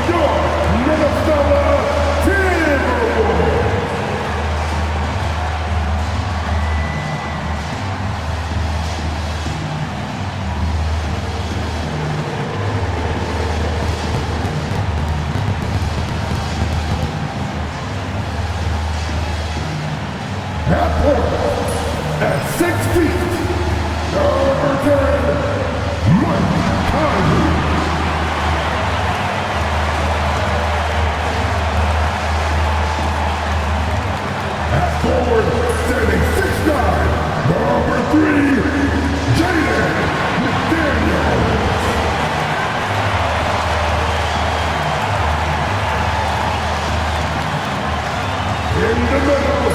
your Minnesota Timberwolves. At 6 feet, number 10, Mike Conley. At forward, standing 6'9", number 3, Jaden McDaniels. In the middle,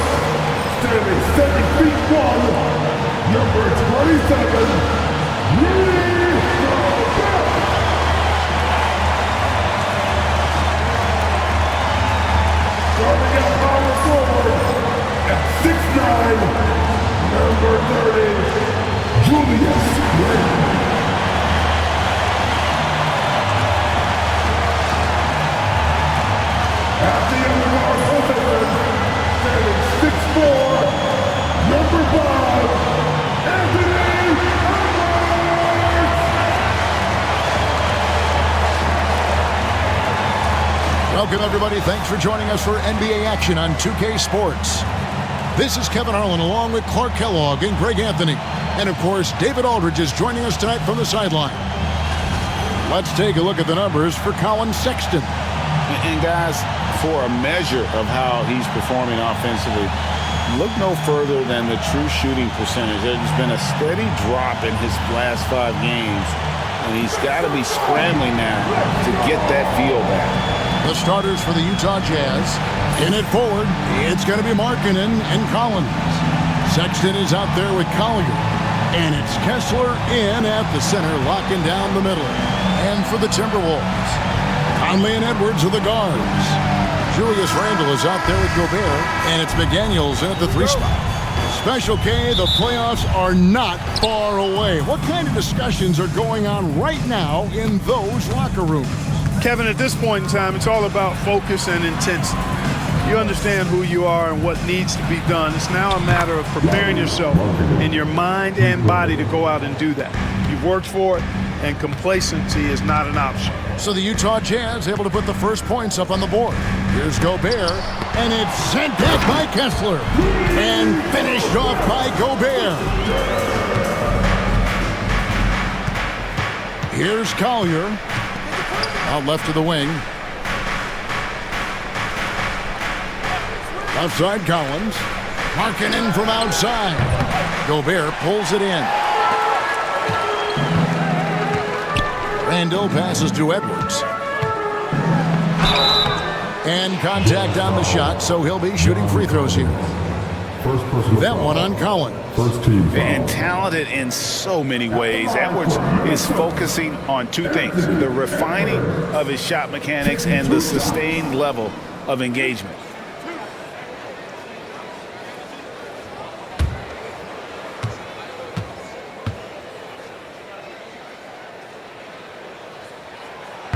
standing 7 feet 1, number 27, Rudy Gobert. Starting at power forward, at 6'9", number 30, Julius Randle. At the end of our position, standing 6'4", number 5, Anthony Edwards! Welcome, everybody. Thanks for joining us for NBA action on 2K Sports. This is Kevin Harlan along with Clark Kellogg and Greg Anthony. And, of course, David Aldridge is joining us tonight from the sideline. Let's take a look at the numbers for Colin Sexton. And guys, for a measure of how he's performing offensively, look no further than the true shooting percentage. There's been a steady drop in his last 5 games, and he's got to be scrambling now to get that feel back. The starters for the Utah Jazz. In it forward, it's going to be Markkanen and Collins. Sexton is out there with Collier. And it's Kessler in at the center, locking down the middle. And for the Timberwolves, Conley and Edwards are the guards. Julius Randle is out there with Gobert, and it's McDaniels in at the 3 spot. Special K, the playoffs are not far away. What kind of discussions are going on right now in those locker rooms? Kevin, at this point in time, it's all about focus and intensity. You understand who you are and what needs to be done. It's now a matter of preparing yourself in your mind and body to go out and do that. You've worked for it, and complacency is not an option. So the Utah Jazz able to put the first points up on the board. Here's Gobert, and it's sent back by Kessler, and finished off by Gobert. Here's Collier, out left to the wing. Left side Collins, Markkanen from outside. Gobert pulls it in. Randle passes to Edwards. And contact on the shot, so he'll be shooting free throws here. That one on Collins. And talented in so many ways. Edwards is focusing on 2 things: the refining of his shot mechanics and the sustained level of engagement.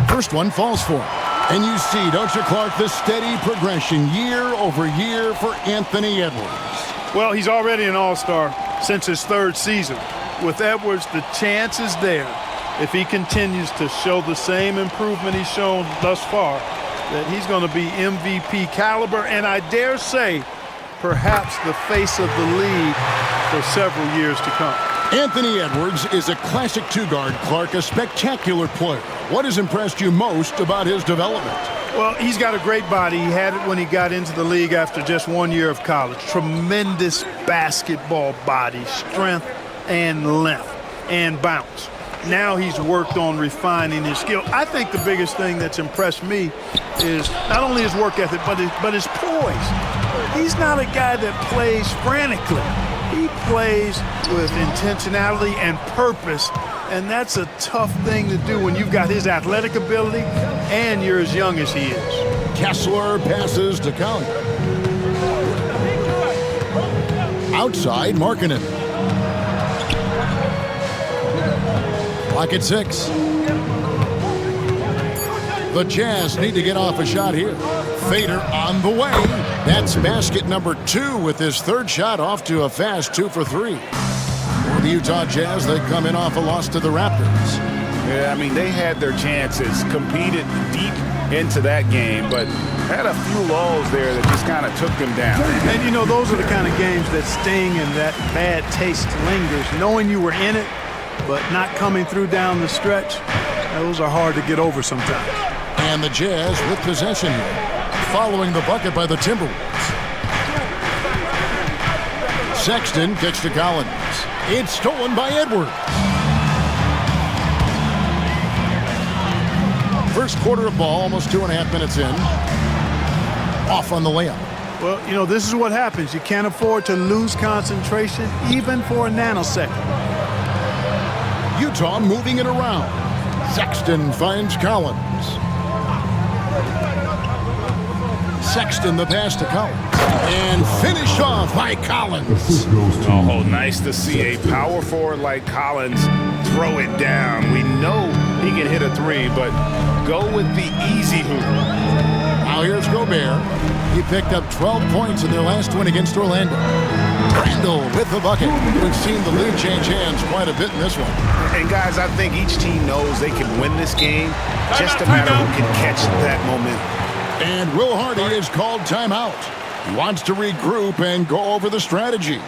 First one falls for him. And you see, don't you, Clark, the steady progression year over year for Anthony Edwards. Well, he's already an all-star since his 3rd season. With Edwards, the chance is there, if he continues to show the same improvement he's shown thus far, that he's going to be MVP caliber, and I dare say, perhaps the face of the league for several years to come. Anthony Edwards is a classic 2-guard, Clark, a spectacular player. What has impressed you most about his development? Well, he's got a great body. He had it when he got into the league after just 1 year of college. Tremendous basketball body, strength and length and bounce. Now he's worked on refining his skill. I think the biggest thing that's impressed me is not only his work ethic, but his poise. He's not a guy that plays frantically. He plays with intentionality and purpose, and that's a tough thing to do when you've got his athletic ability and you're as young as he is. Kessler passes to Collier. Outside, Markkanen. Clock at 6. The Jazz need to get off a shot here. Fader on the way. That's basket number 2 with his third shot off to a fast 2 for 3. For the Utah Jazz, they come in off a loss to the Raptors. Yeah, I mean, they had their chances, competed deep into that game, but had a few lulls there that just kind of took them down. And, you know, those are the kind of games that sting and that bad taste lingers. Knowing you were in it, but not coming through down the stretch, those are hard to get over sometimes. And the Jazz with possession here, following the bucket by the Timberwolves. Sexton kicks to Collins. It's stolen by Edwards. First quarter of ball, almost 2.5 minutes in. Off on the layup. Well, you know, this is what happens. You can't afford to lose concentration, even for a nanosecond. Utah moving it around. Sexton finds Collins. Sexton the pass to Collins. And finished off by Collins. Oh, nice to see a power forward like Collins throw it down. We know he can hit a 3, but go with the easy hoop. Now here's Gobert. He picked up 12 points in their last win against Orlando. Randall with the bucket. We've seen the lead change hands quite a bit in this one. And guys, I think each team knows they can win this game. Just a matter of who can catch that momentum. And Will Hardy is called timeout. He wants to regroup and go over the strategy.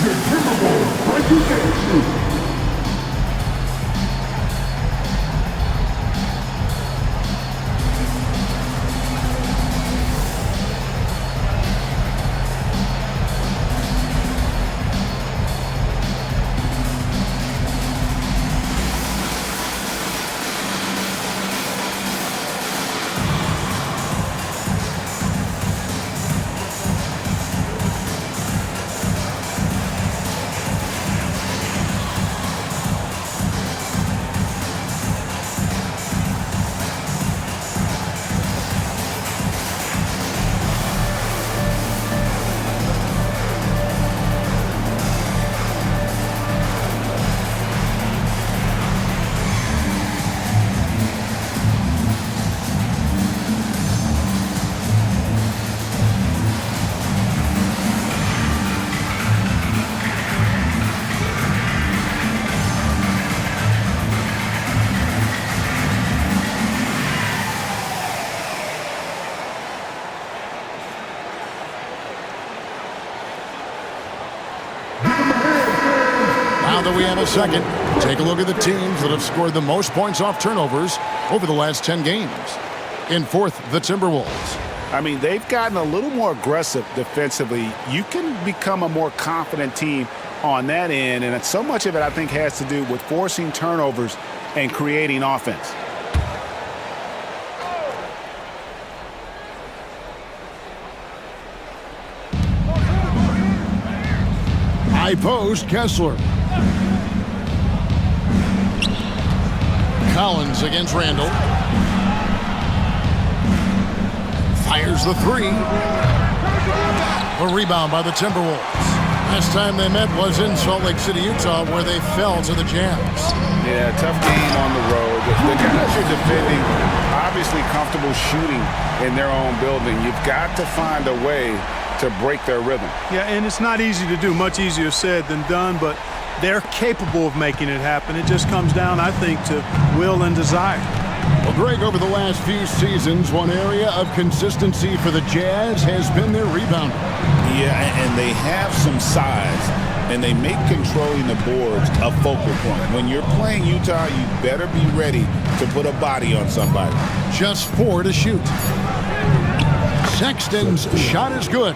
Your Timberwolves regulation. Now that we have a second, take a look at the teams that have scored the most points off turnovers over the last 10 games. In fourth, the Timberwolves. I mean, they've gotten a little more aggressive defensively. You can become a more confident team on that end, and so much of it, I think, has to do with forcing turnovers and creating offense. High post, Kessler. Collins against Randall. Fires the 3. A rebound by the Timberwolves. Last time they met was in Salt Lake City, Utah, where they fell to the Jazz. Yeah, tough game on the road. The guys you're defending, obviously comfortable shooting in their own building. You've got to find a way to break their rhythm. Yeah, and it's not easy to do. Much easier said than done, but they're capable of making it happen. It just comes down, I think, to will and desire. Well, Greg, over the last few seasons, one area of consistency for the Jazz has been their rebounding. Yeah, and they have some size, and they make controlling the boards a focal point. When you're playing Utah, you better be ready to put a body on somebody. Just 4 to shoot. Sexton's shot is good.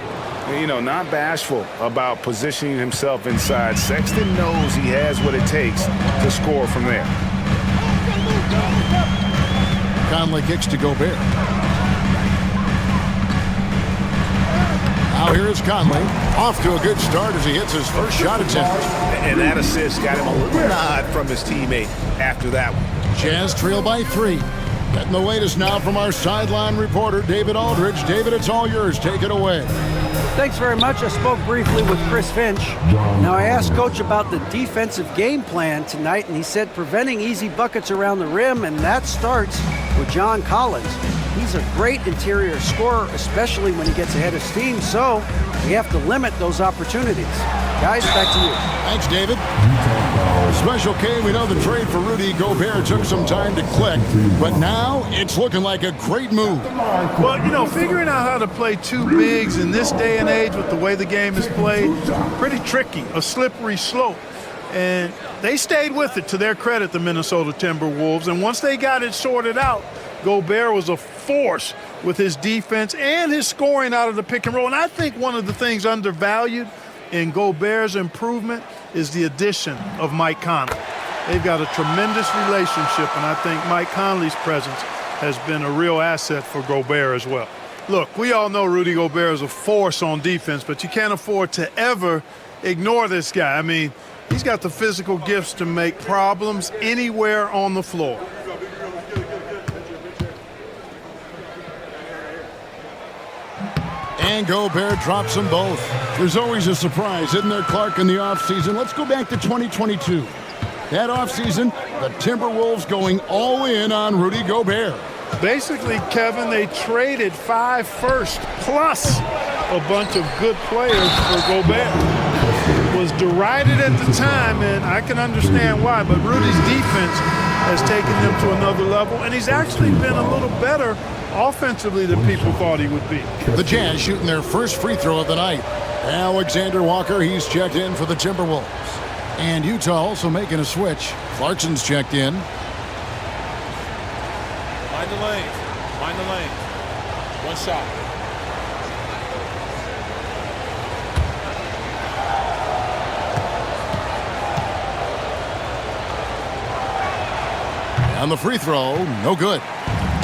You know, not bashful about positioning himself inside. Sexton knows he has what it takes to score from there. Conley kicks to Gobert. Now here is Conley. Off to a good start as he hits his first shot attempt. And that assist got him a little nod from his teammate after that one. Jazz trail by 3. Getting the latest now from our sideline reporter, David Aldridge. David, it's all yours. Take it away. Thanks very much. I spoke briefly with Chris Finch. Now, I asked Coach about the defensive game plan tonight, and he said preventing easy buckets around the rim, and that starts with John Collins. He's a great interior scorer, especially when he gets ahead of steam, so we have to limit those opportunities. Guys, back to you. Thanks, David. Special K, we know the trade for Rudy Gobert took some time to click, but now it's looking like a great move. Well, you know, figuring out how to play two bigs in this day and age with the way the game is played, pretty tricky, a slippery slope. And they stayed with it, to their credit, the Minnesota Timberwolves. And once they got it sorted out, Gobert was a force with his defense and his scoring out of the pick and roll. And I think one of the things undervalued in Gobert's improvement is the addition of Mike Conley. They've got a tremendous relationship, and I think Mike Conley's presence has been a real asset for Gobert as well. Look, we all know Rudy Gobert is a force on defense, but you can't afford to ever ignore this guy. I mean, he's got the physical gifts to make problems anywhere on the floor. And Gobert drops them both. There's always a surprise, isn't there, Clark, in the offseason? Let's go back to 2022. That offseason, the Timberwolves going all in on Rudy Gobert. Basically, Kevin, they traded 5 firsts plus a bunch of good players for Gobert. Was derided at the time, and I can understand why, but Rudy's defense has taken them to another level, and he's actually been a little better offensively than people thought he would be. The Jazz shooting their first free throw of the night. Alexander Walker, he's checked in for the Timberwolves. And Utah also making a switch. Clarkson's checked in. Find the lane. Find the lane. One shot. On the free throw, no good.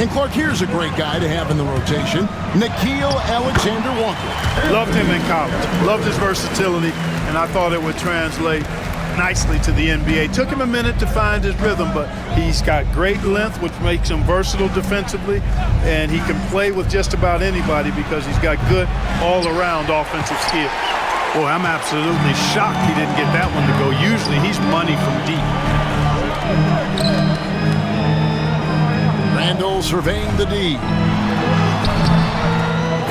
And Clark, here's a great guy to have in the rotation, Nickeil Alexander-Walker. Loved him in college. Loved his versatility, and I thought it would translate nicely to the NBA. Took him a minute to find his rhythm, but he's got great length, which makes him versatile defensively, and he can play with just about anybody because he's got good all-around offensive skills. Boy, I'm absolutely shocked he didn't get that one to go. Usually he's money from deep. Randall surveying the D.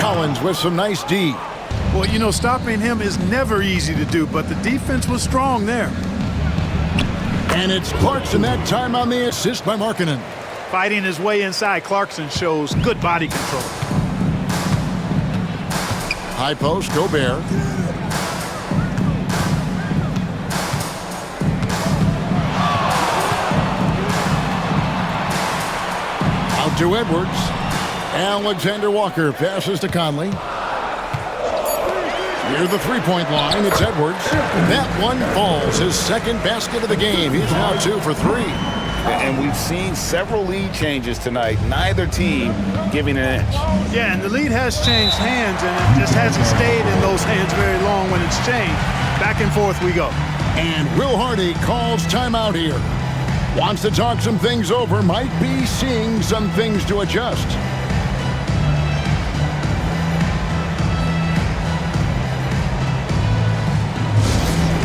Collins with some nice D. Well, you know, stopping him is never easy to do, but the defense was strong there. And it's Clarkson that time on the assist by Markkanen. Fighting his way inside, Clarkson shows good body control. High post, Gobert. Out to Edwards. Alexander Walker passes to Conley. Near the three-point line, it's Edwards. That one falls, his second basket of the game. He's now 2 for 3. And we've seen several lead changes tonight. Neither team giving an inch. Yeah, and the lead has changed hands, and it just hasn't stayed in those hands very long when it's changed. Back and forth we go. And Will Hardy calls timeout here. Wants to talk some things over, might be seeing some things to adjust.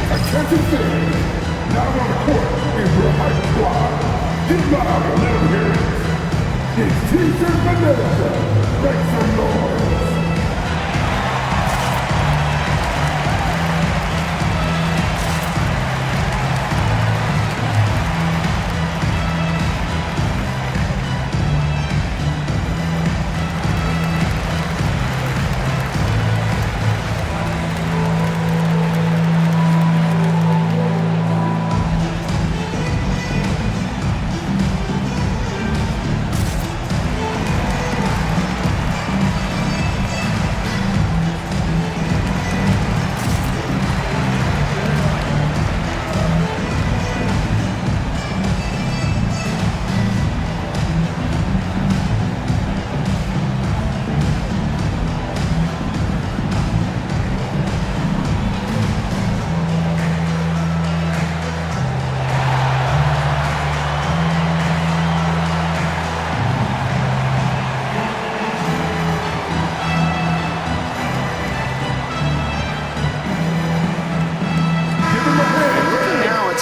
Attention fans, now on the court is your hype squad. Get loud and let them hear it. It's T-shirt Vanessa. Make some noise.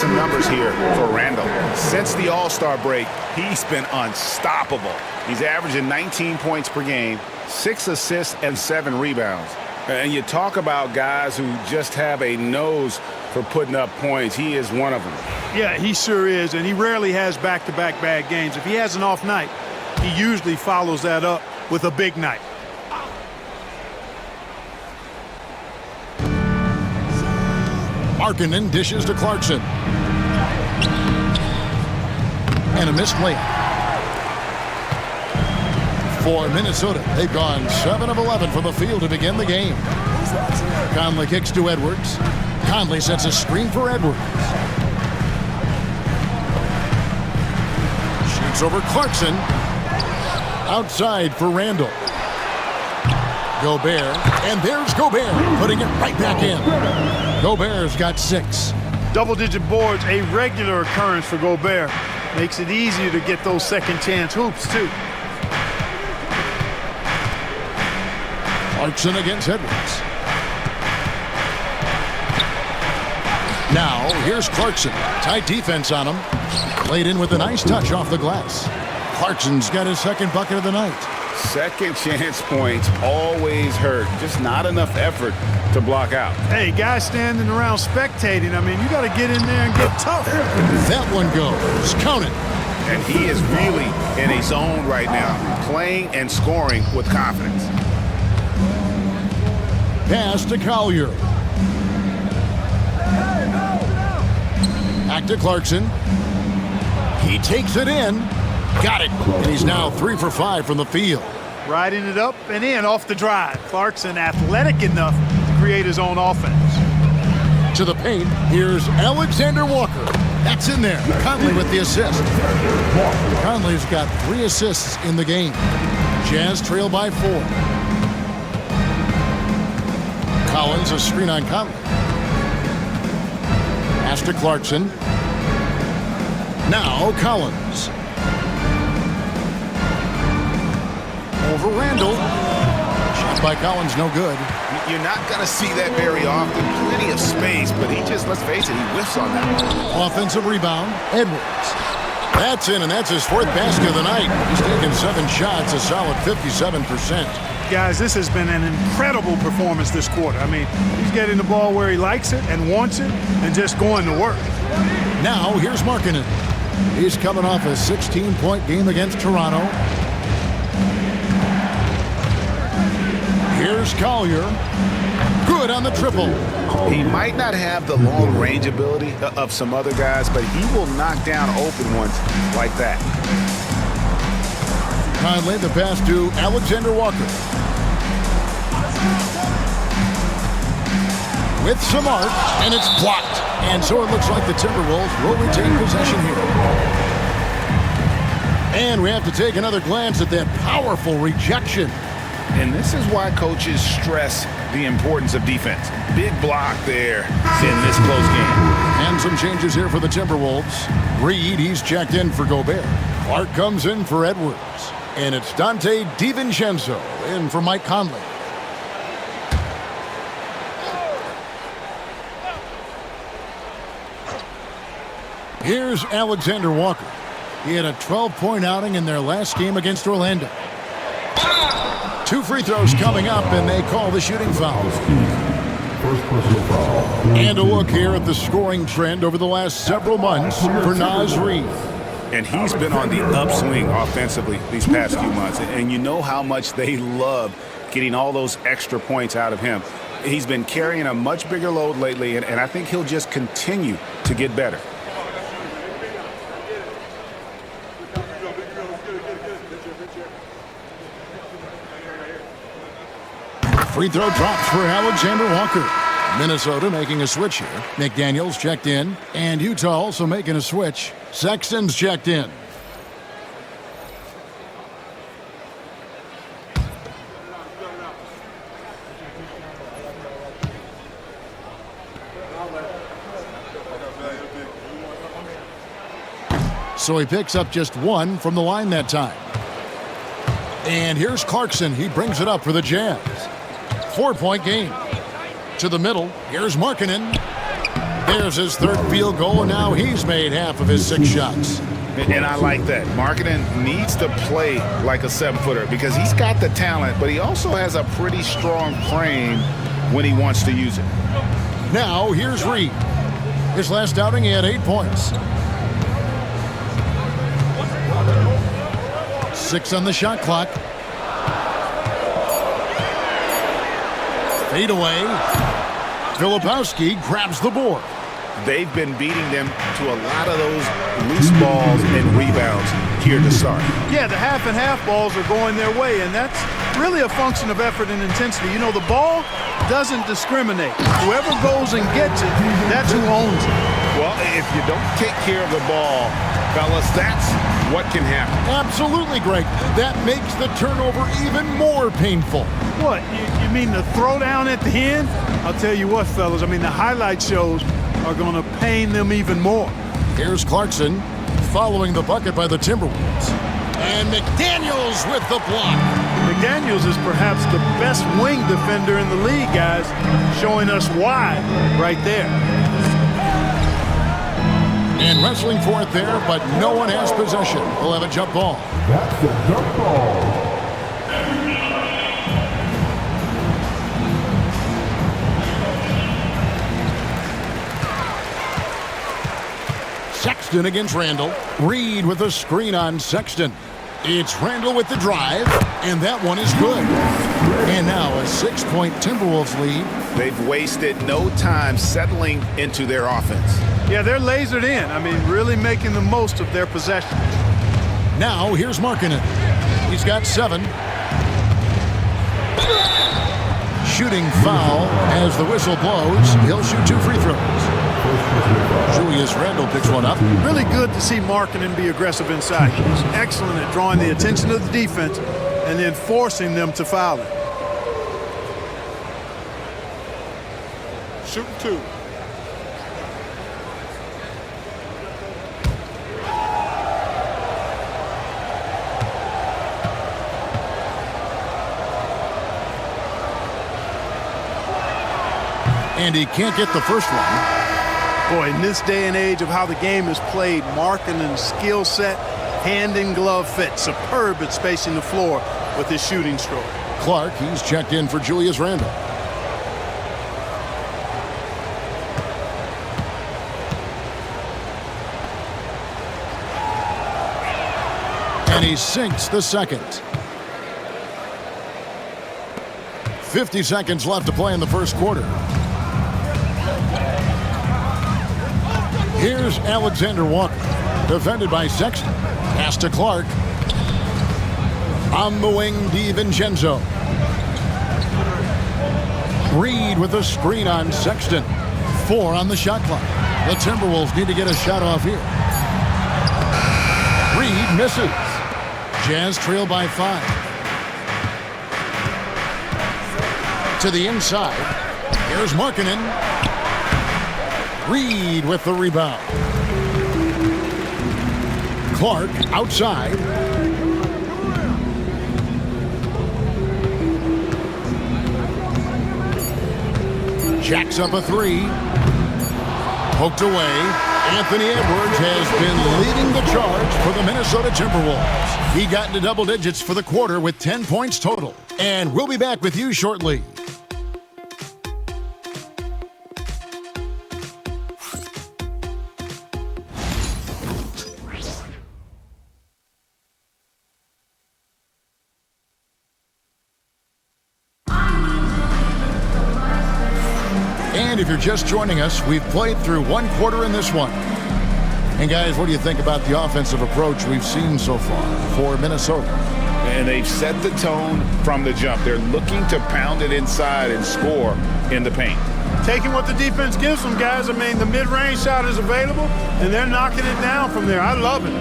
some numbers here for Randall. Since the All-Star break, he's been unstoppable. He's averaging 19 points per game, 6 assists, and 7 rebounds. And you talk about guys who just have a nose for putting up points. He is one of them. Yeah, he sure is, and he rarely has back-to-back bad games. If he has an off night, he usually follows that up with a big night. Markkanen dishes to Clarkson. And a missed layup. For Minnesota, they've gone 7 of 11 from the field to begin the game. Conley kicks to Edwards. Conley sets a screen for Edwards. Shoots over Clarkson. Outside for Randall. Gobert, and there's Gobert, putting it right back in. Gobert's got 6. Double-digit boards, a regular occurrence for Gobert. Makes it easier to get those second-chance hoops, too. Clarkson against Edwards. Now, here's Clarkson. Tight defense on him. Played in with a nice touch off the glass. Clarkson's got his second bucket of the night. Second chance points always hurt. Just not enough effort to block out. Hey, guys standing around spectating, I mean, you got to get in there and get tough. That one goes. Count it. And he is really in a zone right now, playing and scoring with confidence. Pass to Collier. Back to Clarkson. He takes it in. Got it. And he's now 3 for 5 from the field. Riding it up and in off the drive. Clarkson athletic enough to create his own offense. To the paint, here's Alexander Walker. That's in there. Conley with the assist. Conley's got 3 assists in the game. Jazz trail by 4. Collins a screen on Conley. Pass to Clarkson. Now Collins. Over Randall. Shot by Collins, no good. You're not going to see that very often. Plenty of space, but he just, let's face it, he whiffs on that one. Offensive rebound, Edwards. That's in, and that's his 4th basket of the night. He's taken 7 shots, a solid 57%. Guys, this has been an incredible performance this quarter. I mean, he's getting the ball where he likes it and wants it and just going to work. Now, here's Markkanen. He's coming off a 16-point game against Toronto. Here's Collier. Good on the triple. He might not have the long-range ability of some other guys, but he will knock down open ones like that. Conley, the pass to Alexander Walker. With some arc, and it's blocked. And so it looks like the Timberwolves will retain possession here. And we have to take another glance at that powerful rejection. And this is why coaches stress the importance of defense. Big block there in this close game. And some changes here for the Timberwolves. Reed, he's checked in for Gobert. Clark comes in for Edwards. And it's Dante DiVincenzo in for Mike Conley. Here's Alexander Walker. He had a 12-point outing in their last game against Orlando. 2 free throws coming up, and they call the shooting foul. And a look here at the scoring trend over the last several months for Naz Reid. And he's been on the upswing offensively these past few months. And you know how much they love getting all those extra points out of him. He's been carrying a much bigger load lately, and I think he'll just continue to get better. Free throw drops for Alexander Walker. Minnesota making a switch here. McDaniels checked in, and Utah also making a switch. Sexton's checked in. So he picks up just 1 from the line that time. And here's Clarkson. He brings it up for the Jazz. 4-point game. To the middle. Here's Markkanen. There's his third field goal, and now he's made half of his 6 shots. And I like that. Markkanen needs to play like a 7-footer because he's got the talent, but he also has a pretty strong frame when he wants to use it. Now, here's Reed. His last outing, he had 8 points. 6 on the shot clock. Fade away. Filipowski grabs the board. They've been beating them to a lot of those loose balls and rebounds here to start. Yeah, the half and half balls are going their way, and that's really a function of effort and intensity. You know, the ball doesn't discriminate. Whoever goes and gets it, that's who owns it. Well, if you don't take care of the ball, fellas, that's what can happen. Absolutely, Greg. That makes the turnover even more painful. What, you mean the throwdown at the end? I'll tell you what, fellas, I mean, the highlight shows are going to pain them even more. Here's Clarkson following the bucket by the Timberwolves. And McDaniels with the block. McDaniels is perhaps the best wing defender in the league, guys, showing us why right there. And wrestling for it there, but no one has possession. We'll have a jump ball. That's a jump ball. Sexton against Randall. Reed with a screen on Sexton. It's Randall with the drive, and that one is good. And now a 6-point Timberwolves lead. They've wasted no time settling into their offense. Yeah, they're lasered in. I mean, really making the most of their possession. Now here's Markkanen. He's got 7. Shooting foul as the whistle blows. He'll shoot 2 free throws. Julius Randle picks one up. Really good to see Markkanen be aggressive inside. He's excellent at drawing the attention of the defense and then forcing them to foul him. Shooting 2. And he can't get the first one. Boy, in this day and age of how the game is played, Markkanen's skill set, hand and glove fit, superb at spacing the floor with his shooting stroke. Clark, he's checked in for Julius Randle. And he sinks the second. 50 seconds left to play in the first quarter. Here's Alexander Walker, defended by Sexton. Pass to Clark. On the wing, DiVincenzo. Reed with a screen on Sexton. 4 on the shot clock. The Timberwolves need to get a shot off here. Reed misses. Jazz trail by 5. To the inside. Here's Markkanen. Reed with the rebound. Clark outside. Jacks up a 3. Poked away. Anthony Edwards has been leading the charge for the Minnesota Timberwolves. He got into double digits for the quarter with 10 points total. And we'll be back with you shortly. And if you're just joining us, we've played through 1 quarter in this one. And guys, what do you think about the offensive approach we've seen so far for Minnesota? And they've set the tone from the jump. They're looking to pound it inside and score in the paint. Taking what the defense gives them, guys. I mean, the mid-range shot is available, and they're knocking it down from there. I love it.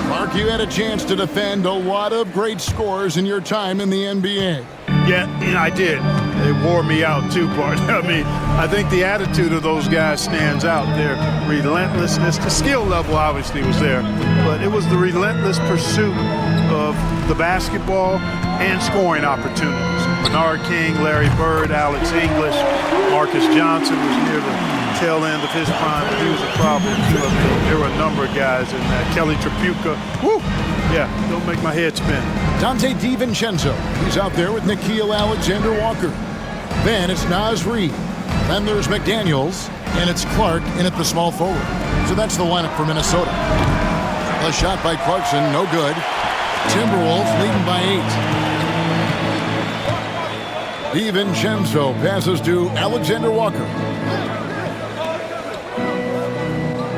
Mark, you had a chance to defend a lot of great scores in your time in the NBA. Yeah, and I did. They wore me out too, Bart. I mean, I think the attitude of those guys stands out. Their relentlessness, the skill level obviously was there, but it was the relentless pursuit of the basketball and scoring opportunities. Bernard King, Larry Bird, Alex English, Marcus Johnson was near the tail end of his prime, but he was a problem too. I mean, there were a number of guys in that. Kelly Tripucka, woo! Yeah, don't make my head spin. Dante DiVincenzo, he's out there with Nickeil Alexander-Walker. Then it's Naz Reid. Then there's McDaniels, and it's Clark in at the small forward. So that's the lineup for Minnesota. A shot by Clarkson, no good. Timberwolves leading by 8. DiVincenzo passes to Alexander-Walker.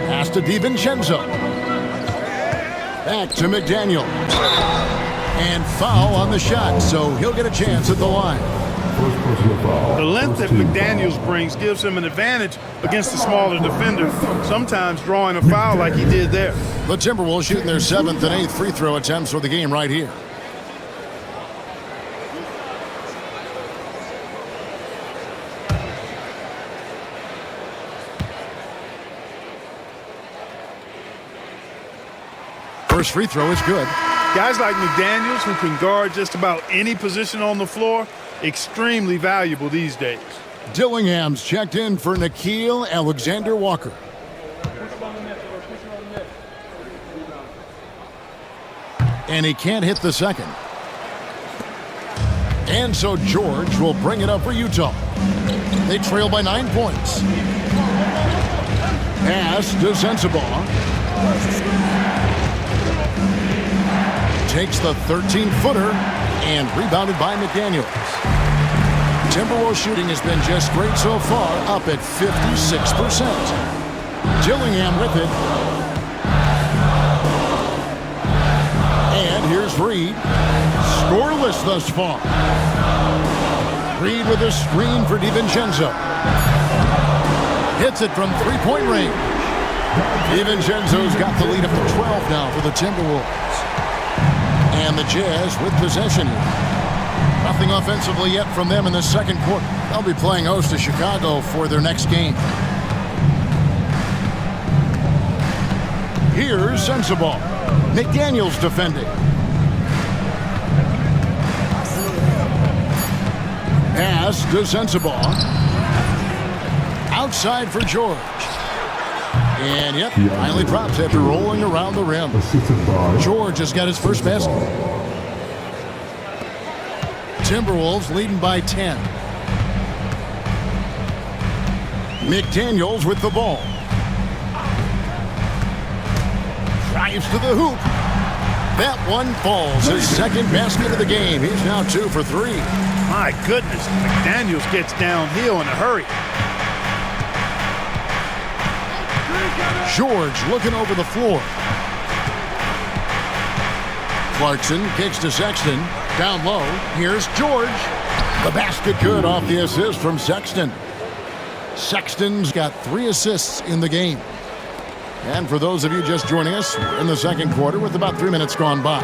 Pass to DiVincenzo. Back to McDaniel. And foul on the shot, so he'll get a chance at the line. The length that McDaniels brings gives him an advantage against the smaller defender, sometimes drawing a foul like he did there. The Timberwolves shooting their 7th and 8th free throw attempts for the game right here. First free throw is good. Guys like McDaniels, who can guard just about any position on the floor, extremely valuable these days. Dillingham's checked in for Nickeil Alexander-Walker. And he can't hit the second. And so George will bring it up for Utah. They trail by 9 points. Pass to Sensabaugh. Takes the 13-footer and rebounded by McDaniels. Timberwolves shooting has been just great so far, up at 56%. Dillingham with it. And here's Reid. Scoreless thus far. Reid with a screen for DiVincenzo. Hits it from three-point range. DiVincenzo's got the lead up to 12 now for the Timberwolves. And the Jazz with possession. Nothing offensively yet from them in the second quarter. They'll be playing host to Chicago for their next game. Here's Sensabaugh. McDaniels defending. Pass to Sensabaugh. Outside for George. And yep, finally drops after rolling around the rim. George has got his first basket. Timberwolves leading by 10. McDaniels with the ball. Drives to the hoop. That one falls. His second basket of the game. He's now 2 for 3. My goodness, McDaniels gets downhill in a hurry. George looking over the floor. Clarkson kicks to Sexton. Down low. Here's George. The basket good off the assist from Sexton. Sexton's got 3 assists in the game. And for those of you just joining us, we're in the second quarter with about 3 minutes gone by.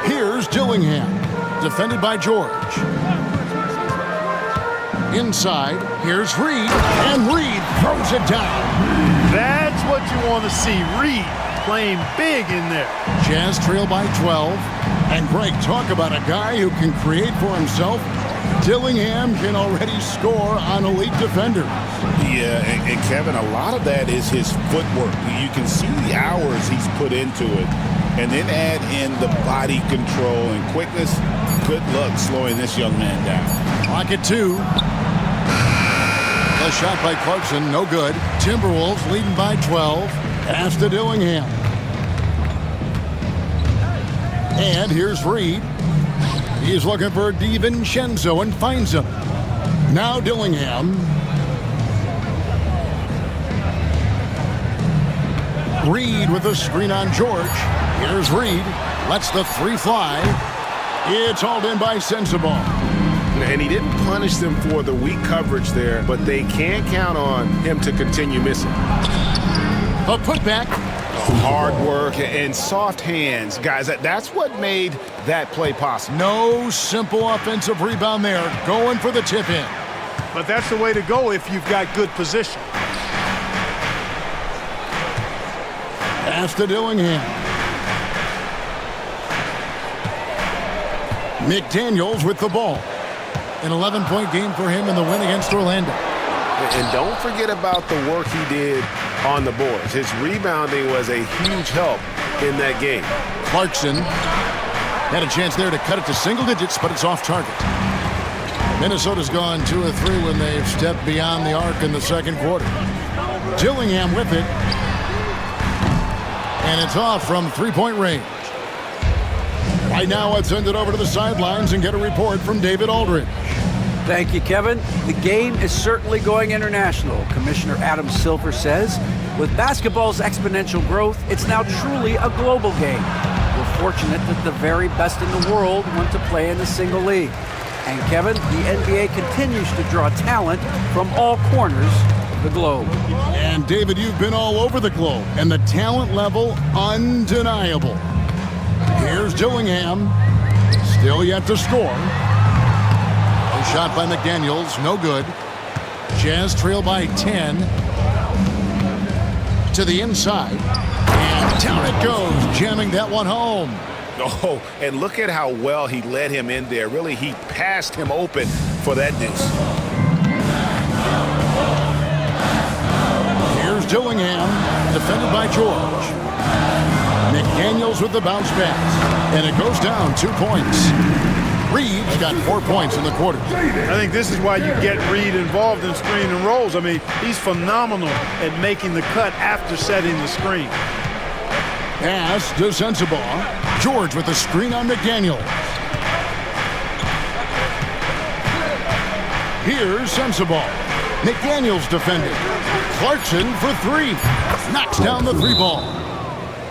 Here's Dillingham. Defended by George. Inside, here's Reid, and Reid throws it down. That's what you want to see. Reid playing big in there. Jazz trail by 12. And Greg, talk about a guy who can create for himself. Dillingham can already score on elite defenders. Yeah, and Kevin, a lot of that is his footwork. You can see the hours he's put into it. And then add in the body control and quickness. Good luck slowing this young man down. Clock at 2. A shot by Clarkson, no good. Timberwolves leading by 12. Pass to Dillingham. And here's Reid. He's looking for DiVincenzo and finds him. Now Dillingham. Reid with a screen on George. Here's Reid. Lets the 3 fly. It's hauled in by Sensabaugh. And he didn't punish them for the weak coverage there, but they can't count on him to continue missing. A putback. Hard work and soft hands. Guys, that's what made that play possible. No simple offensive rebound there. Going for the tip in. But that's the way to go if you've got good position. Pass to Dillingham. McDaniels with the ball. An 11-point game for him in the win against Orlando. And don't forget about the work he did on the boards. His rebounding was a huge help in that game. Clarkson had a chance there to cut it to single digits, but it's off target. Minnesota's gone 2 of 3 when they've stepped beyond the arc in the second quarter. Dillingham with it. And it's off from three-point range. Right now, let's send it over to the sidelines and get a report from David Aldridge. Thank you, Kevin. The game is certainly going international, Commissioner Adam Silver says. With basketball's exponential growth, it's now truly a global game. We're fortunate that the very best in the world want to play in a single league. And Kevin, the NBA continues to draw talent from all corners of the globe. And David, you've been all over the globe, and the talent level undeniable. Here's Dillingham, still yet to score. A shot by McDaniels, no good. Jazz trail by 10. To the inside, and down it goes, jamming that one home. Oh, and look at how well he led him in there. Really, he passed him open for that deuce. Here's Dillingham, defended by George. McDaniels with the bounce pass, and it goes down 2 points. Reed's got 4 points in the quarter. I think this is why you get Reed involved in screen and rolls. I mean, he's phenomenal at making the cut after setting the screen. Pass to Sensabaugh. George with the screen on McDaniel. Here's Sensabaugh. McDaniels defending. Clarkson for 3. Knocks down the 3 ball.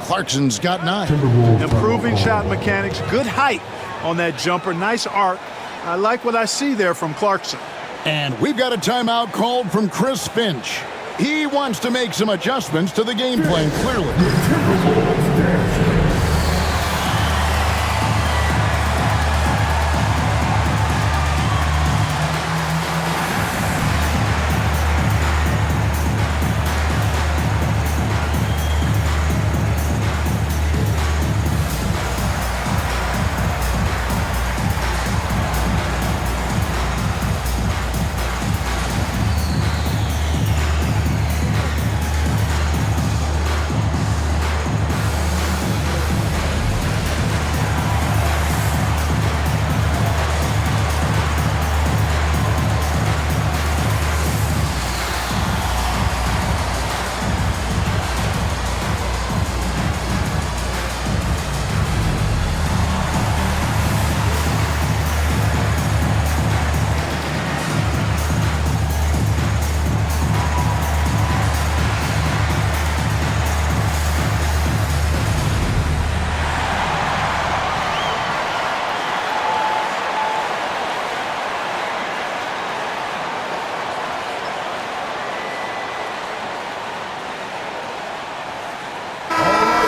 Clarkson's got 9. Improving shot mechanics, good height on that jumper, nice arc. I like what I see there from Clarkson. And we've got a timeout called from Chris Finch. He wants to make some adjustments to the game plan, clearly. Timberwolves dancing.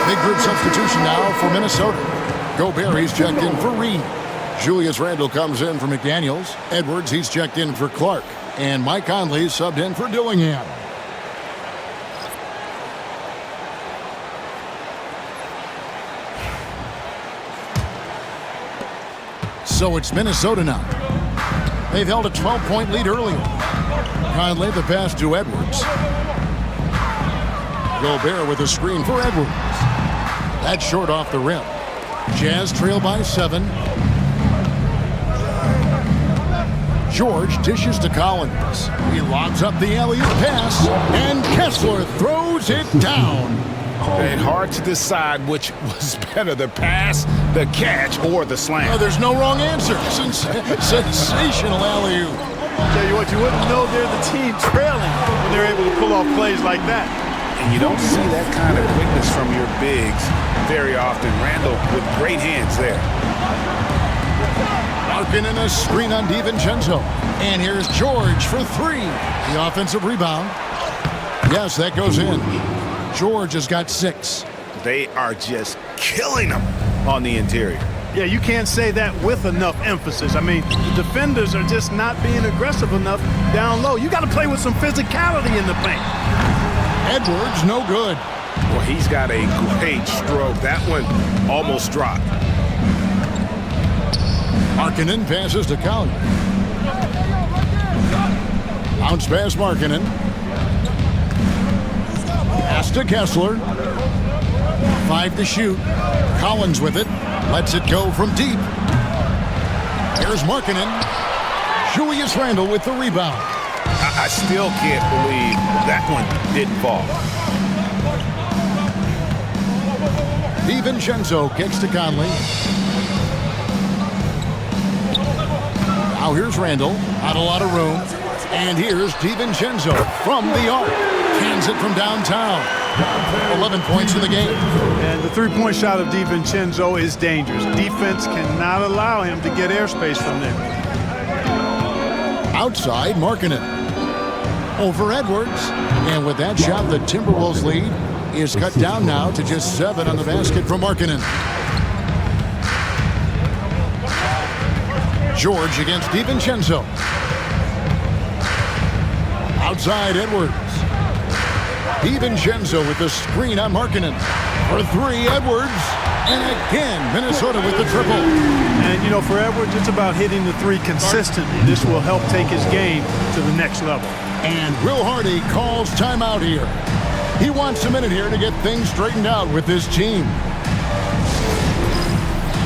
Big group substitution now for Minnesota. Gobert, he's checked in for Reed. Julius Randle comes in for McDaniels. Edwards, he's checked in for Clark. And Mike Conley subbed in for Dillingham. So it's Minnesota now. They've held a 12-point lead earlier. Conley the pass to Edwards. Gobert with a screen for Edwards. That's short off the rim. Jazz trail by 7. George dishes to Collins. He lobs up the alley-oop pass, and Kessler throws it down. And hard to decide which was better, the pass, the catch, or the slam. Oh, there's no wrong answer. Sensational alley-oop. Tell you what, you wouldn't know they're the team trailing when they're able to pull off plays like that. And you don't see that kind of quickness from your bigs very often. Randle with great hands there. Larkin in a screen on DiVincenzo. And here's George for 3. The offensive rebound. Yes, that goes in. George has got 6. They are just killing them on the interior. Yeah, you can't say that with enough emphasis. I mean, the defenders are just not being aggressive enough down low. You got to play with some physicality in the paint. Edwards, no good. Well, he's got a great stroke. That one almost dropped. Markkanen passes to Collier. Bounce pass Markkanen. Pass to Kessler. 5 to shoot. Collins with it. Lets it go from deep. Here's Markkanen. Julius Randle with the rebound. I still can't believe that one didn't fall. DiVincenzo kicks to Conley. Now here's Randle. Not a lot of room. And here's DiVincenzo from the arc. Cans it from downtown. 11 points in the game. And the three-point shot of DiVincenzo is dangerous. Defense cannot allow him to get airspace from there. Outside, Markkanen. Over Edwards. And with that shot, the Timberwolves lead is cut down now to just 7 on the basket from Markkanen. George against DiVincenzo. Outside, Edwards. DiVincenzo with the screen on Markkanen. For 3, Edwards. And again, Minnesota with the triple. And, you know, for Edwards, it's about hitting the 3 consistently. This will help take his game to the next level. And Will Hardy calls timeout here. He wants a minute here to get things straightened out with this team.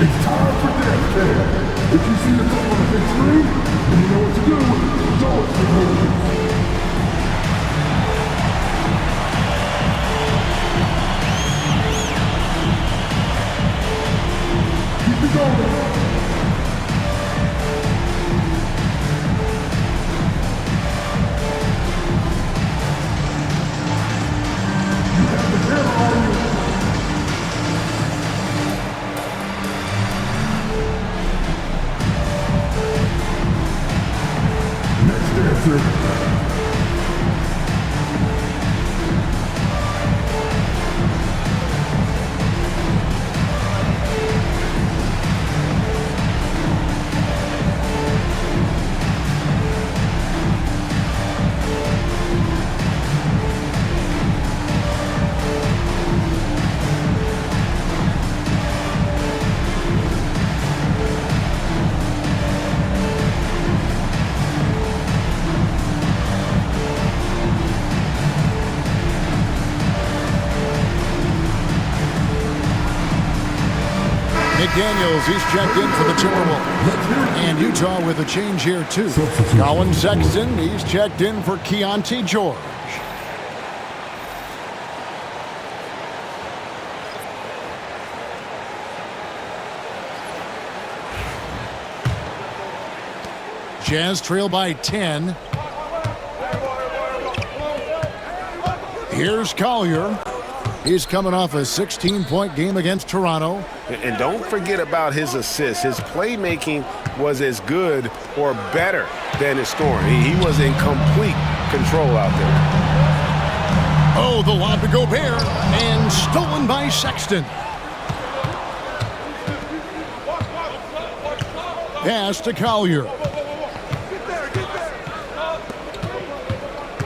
It's time for dance time. If you see the club on the big screen, then you know what to do. Throw it to the movies. Keep it going. You have the camera on you. Next dancer. McDaniels, he's checked in for the Timberwolves. And Utah with a change here, too. Colin Sexton, he's checked in for Keontae George. Jazz trail by 10. Here's Collier. He's coming off a 16-point game against Toronto. And don't forget about his assists. His playmaking was as good or better than his scoring. He was in complete control out there. Oh, the lob to Gobert, and stolen by Sexton. Pass to Collier.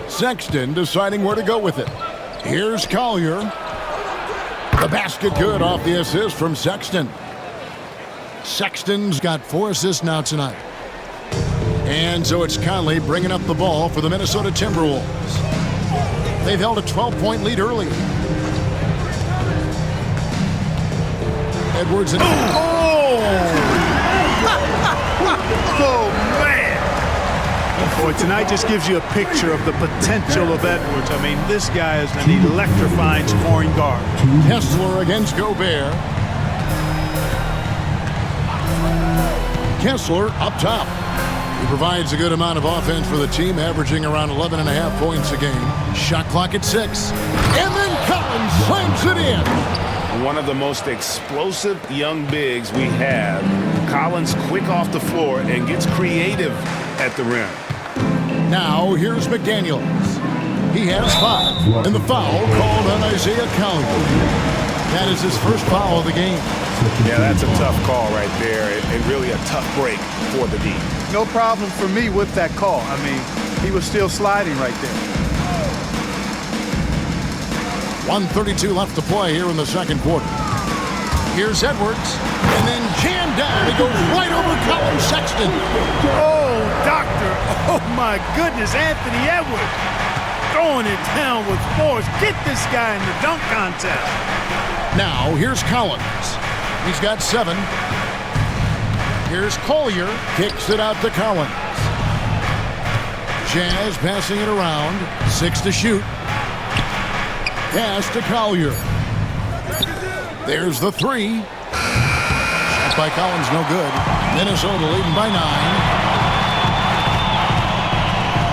Sexton deciding where to go with it. Here's Collier. The basket good off the assist from Sexton. Sexton's got 4 assists now tonight. And so it's Conley bringing up the ball for the Minnesota Timberwolves. They've held a 12-point lead early. Edwards and... Oh, man! Boy, tonight just gives you a picture of the potential of Edwards. I mean, this guy is an electrifying scoring guard. Kessler against Gobert. Kessler up top. He provides a good amount of offense for the team, averaging around 11.5 points a game. Shot clock at 6. And then Collins slams it in. One of the most explosive young bigs we have. Collins quick off the floor and gets creative at the rim. Now here's McDaniels. He has 5. And the foul called on Isaiah Collier. That is his first foul of the game. Yeah, that's a tough call right there, and really a tough break for the D. No problem for me with that call. I mean, he was still sliding right there. 1:32 left to play here in the second quarter. Here's Edwards, and then jammed down. He goes right over Colin Sexton. Oh, Dr. Oh, my goodness, Anthony Edwards throwing it down with force. Get this guy in the dunk contest. Now, here's Collins. He's got 7. Here's Collier. Kicks it out to Collins. Jazz passing it around. 6 to shoot. Pass to Collier. There's the 3. Shot by Collins, no good. Minnesota leading by 9.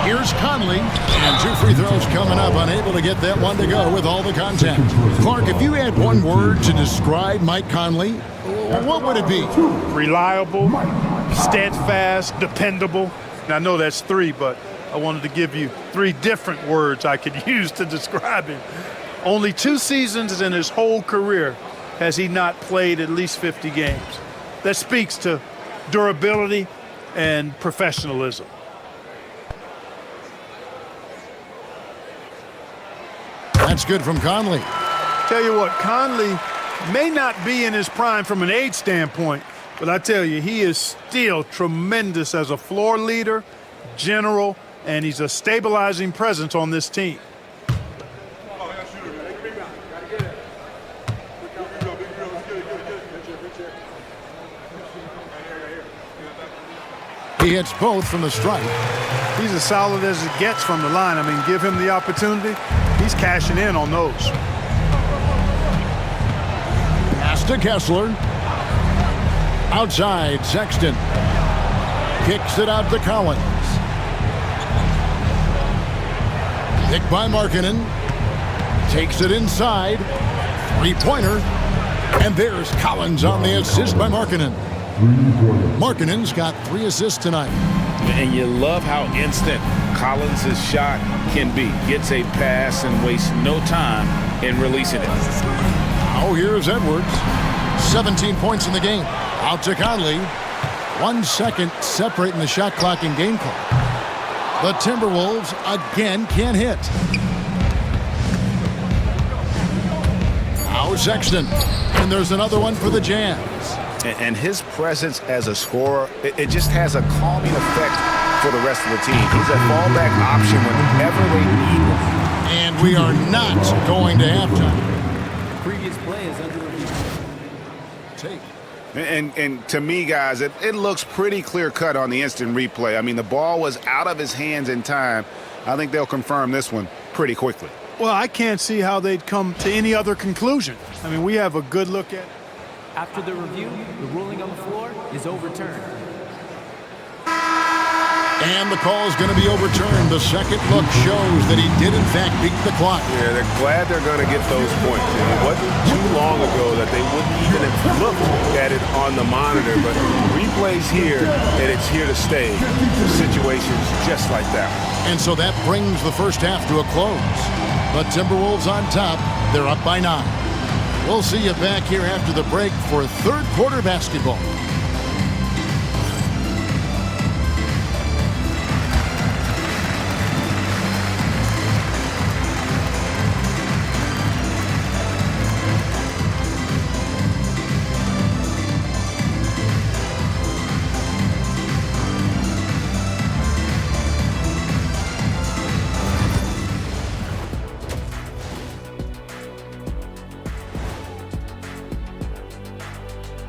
Here's Conley, and 2 free throws coming up, unable to get that one to go with all the contact. Clark, if you had one word to describe Mike Conley, what would it be? Reliable, steadfast, dependable. And I know that's 3, but I wanted to give you 3 different words I could use to describe him. Only 2 seasons in his whole career has he not played at least 50 games. That speaks to durability and professionalism. That's good from Conley. Tell you what, Conley may not be in his prime from an age standpoint, but I tell you, he is still tremendous as a floor leader, general, and he's a stabilizing presence on this team. He hits both from the stripe. He's as solid as it gets from the line. I mean, give him the opportunity. He's cashing in on those. Pass to Kessler. Outside, Sexton. Kicks it out to Collins. Picked by Markkanen. Takes it inside. 3-pointer. And there's Collins on the assist by Markkanen. Markkanen's got 3 assists tonight. And you love how instant Collins' shot can be. Gets a pass and wastes no time in releasing it. Oh, here's Edwards. 17 points in the game. Out to Conley. 1 second separating the shot clock and game clock. The Timberwolves again can't hit. Now Sexton. And there's another one for the Jazz. And his presence as a scorer, it just has a calming effect for the rest of the team. He's a fallback option whenever they need him. And we are not going to halftime. Previous play is under review. Take. And to me, guys, it looks pretty clear-cut on the instant replay. I mean, the ball was out of his hands in time. I think they'll confirm this one pretty quickly. Well, I can't see how they'd come to any other conclusion. I mean, we have a good look at it. After the review, the ruling on the floor is overturned. And the call is going to be overturned. The second look shows that he did, in fact, beat the clock. Yeah, they're glad they're going to get those points. It wasn't too long ago that they wouldn't even have looked at it on the monitor, but replay's here, and it's here to stay for situations just like that. And so that brings the first half to a close. The Timberwolves on top. They're up by 9. We'll see you back here after the break for third quarter basketball.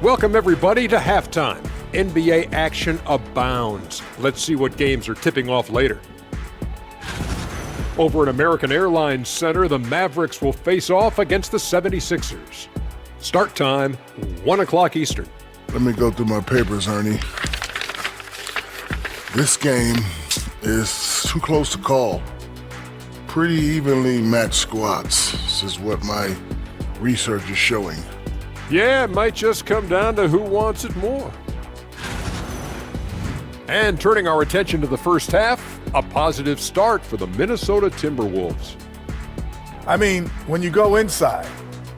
Welcome, everybody, to halftime. NBA action abounds. Let's see what games are tipping off later. Over at American Airlines Center, the Mavericks will face off against the 76ers. Start time, 1 o'clock Eastern. Let me go through my papers, Ernie. This game is too close to call. Pretty evenly matched squads. This is what my research is showing. Yeah, it might just come down to who wants it more. And turning our attention to the first half, a positive start for the Minnesota Timberwolves. I mean, when you go inside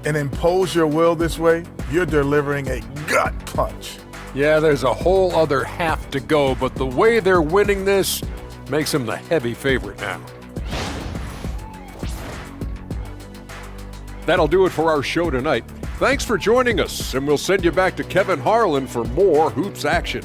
and impose your will this way, you're delivering a gut punch. Yeah, there's a whole other half to go, but the way they're winning this makes them the heavy favorite now. That'll do it for our show tonight. Thanks for joining us, and we'll send you back to Kevin Harlan for more hoops action.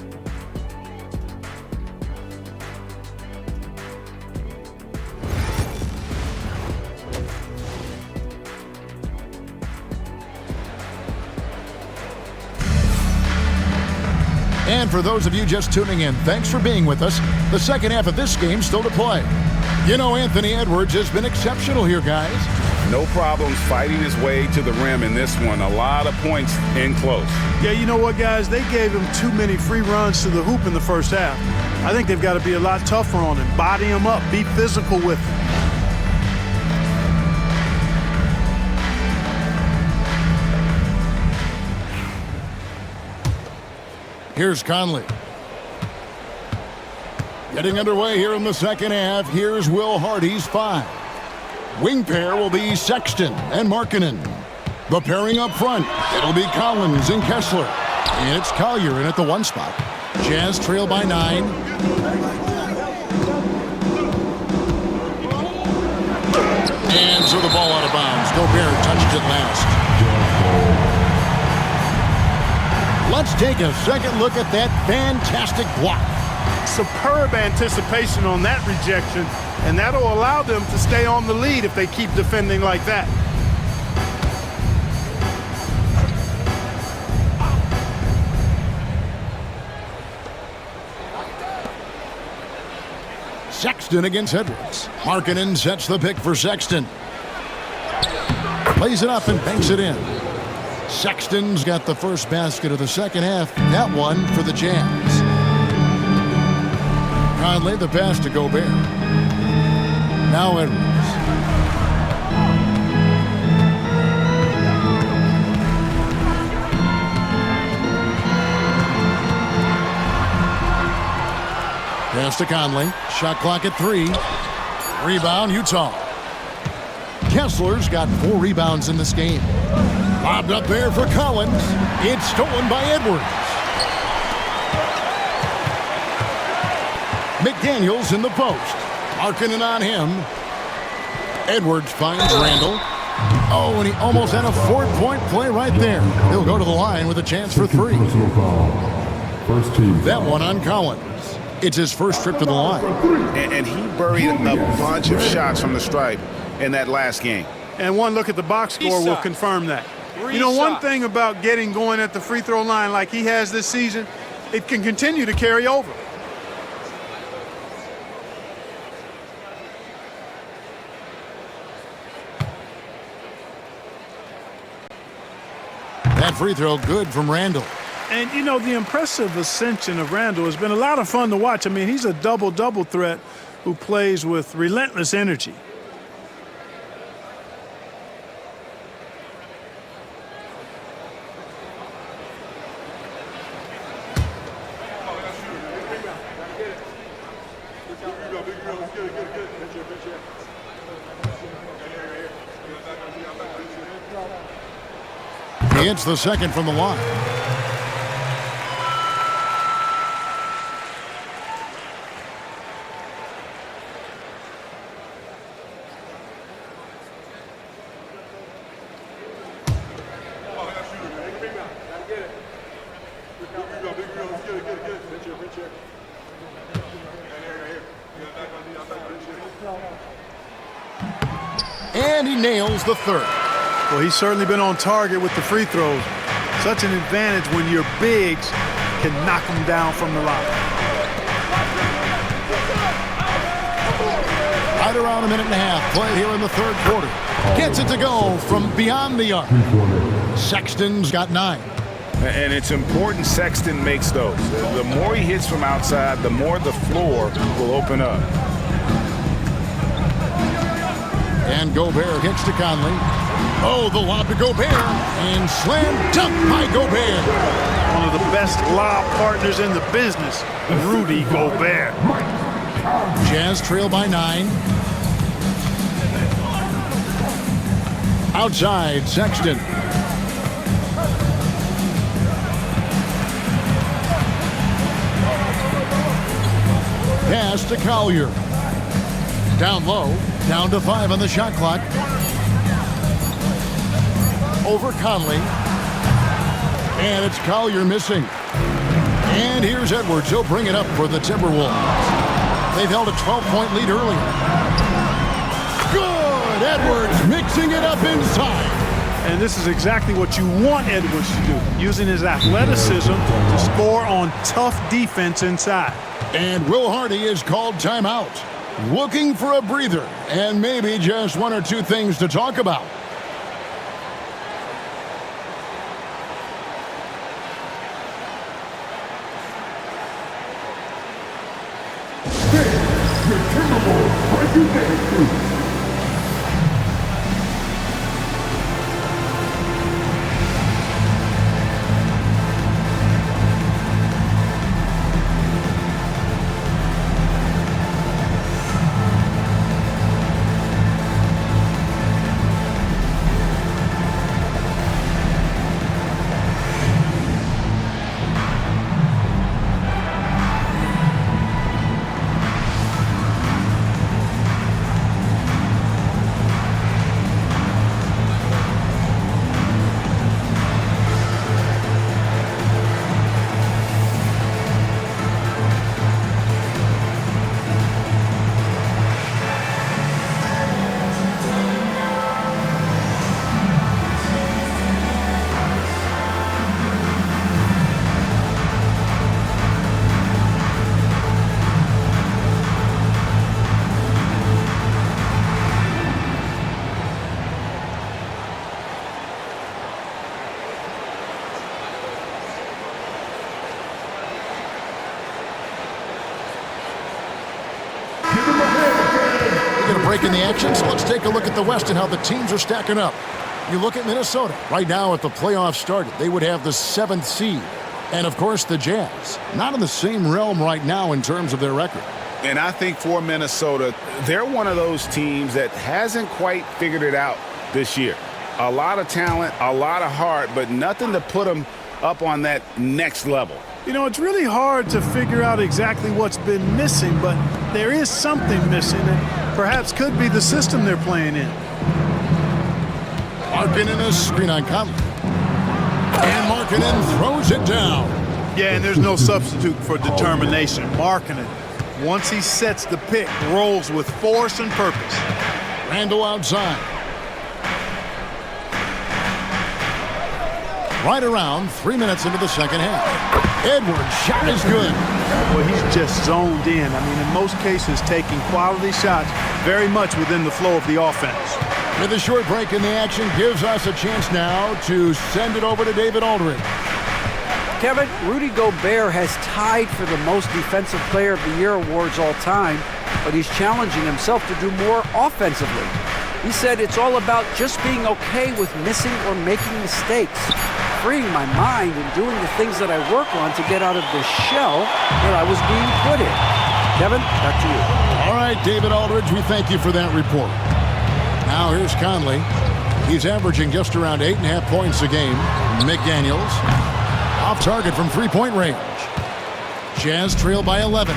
And for those of you just tuning in, thanks for being with us. The second half of this game still to play. You know, Anthony Edwards has been exceptional here, guys. No problems fighting his way to the rim in this one. A lot of points in close. Yeah, you know what, guys? They gave him too many free runs to the hoop in the first half. I think they've got to be a lot tougher on him. Body him up. Be physical with him. Here's Conley. Getting underway here in the second half. Here's Will Hardy's 5. Wing pair will be Sexton and Markkanen. The pairing up front, it'll be Collins and Kessler. And it's Collier in at the 1 spot. Jazz trail by 9. And so the ball out of bounds. Gobert touched it last. Let's take a second look at that fantastic block. Superb anticipation on that rejection, and that'll allow them to stay on the lead if they keep defending like that. Sexton against Edwards. Markkanen sets the pick for Sexton. Plays it up and banks it in. Sexton's got the first basket of the second half. That one for the Jazz. Conley the pass to Gobert. Now Edwards. Pass to Conley. Shot clock at 3. Rebound, Utah. Kessler's got 4 rebounds in this game. Lobbed up there for Collins. It's stolen by Edwards. McDaniels in the post. Markkanen on him. Edwards finds Randall. Oh, and he almost had a 4-point play right there. He'll go to the line with a chance for 3. First team. That one on Collins. It's his first trip to the line. And he buried a bunch of shots from the stripe in that last game. And one look at the box score will confirm that. You know, one thing about getting going at the free throw line like he has this season, it can continue to carry over. That free throw good from Randall. And, you know, the impressive ascension of Randall has been a lot of fun to watch. I mean, he's a double-double threat who plays with relentless energy. He hits the second from the line. And he nails the third. Well, he's certainly been on target with the free throws. Such an advantage when your bigs can knock them down from the line. Right around a minute and a half played here in the third quarter. Gets it to go from beyond the arc. Sexton's got 9. And it's important Sexton makes those. The more he hits from outside, the more the floor will open up. And Gobert kicks to Conley. Oh, the lob to Gobert. And slam dunk by Gobert. One of the best lob partners in the business, Rudy Gobert. Jazz trail by 9. Outside, Sexton. Pass to Collier. Down low, down to 5 on the shot clock. Over Conley. And it's Collier missing. And here's Edwards. He'll bring it up for the Timberwolves. They've held a 12-point lead earlier. Good! Edwards mixing it up inside. And this is exactly what you want Edwards to do, using his athleticism to score on tough defense inside. And Will Hardy is called timeout. Looking for a breather and maybe just one or two things to talk about. Your Timberwolves breaking news. Break in the action, so let's take a look at the West and how the teams are stacking up. You look at Minnesota. Right now, if the playoffs started, they would have the 7th seed. And, of course, the Jazz. Not in the same realm right now in terms of their record. And I think for Minnesota, they're one of those teams that hasn't quite figured it out this year. A lot of talent, a lot of heart, but nothing to put them up on that next level. You know, it's really hard to figure out exactly what's been missing, but there is something missing that perhaps could be the system they're playing in. Markkanen a screen on Conley. And Markkanen throws it down. Yeah, and there's no substitute for determination. Markkanen, once he sets the pick, rolls with force and purpose. Randall outside. Right around 3 minutes into the second half. Edwards' shot is good. Well, he's just zoned in. I mean, in most cases, taking quality shots very much within the flow of the offense. With a short break in the action, gives us a chance now to send it over to David Aldridge. Kevin, Rudy Gobert has tied for the most Defensive Player of the Year awards all time, but he's challenging himself to do more offensively. He said it's all about just being okay with missing or making mistakes, freeing my mind and doing the things that I work on to get out of the shell that I was being put in. Kevin, back to you. All right, David Aldridge, we thank you for that report. Now here's Conley. He's averaging just around 8.5 points a game. McDaniels off target from three-point range. Jazz trail by 11.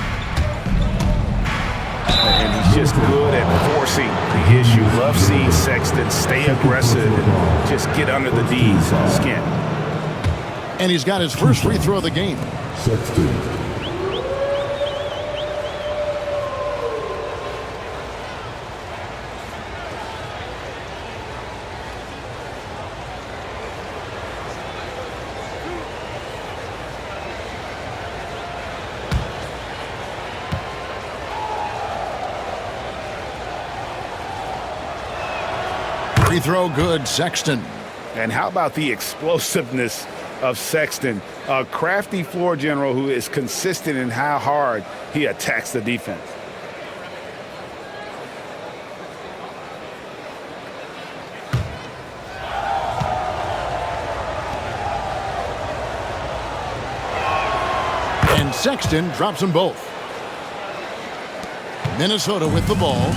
And he's just good at forcing the issue. Love seeing Sexton stay aggressive and just get under the D's skin. And he's got his first free throw of the game. Sexton. Free throw good, Sexton. And how about the explosiveness of Sexton? A crafty floor general who is consistent in how hard he attacks the defense. And Sexton drops them both. Minnesota with the ball.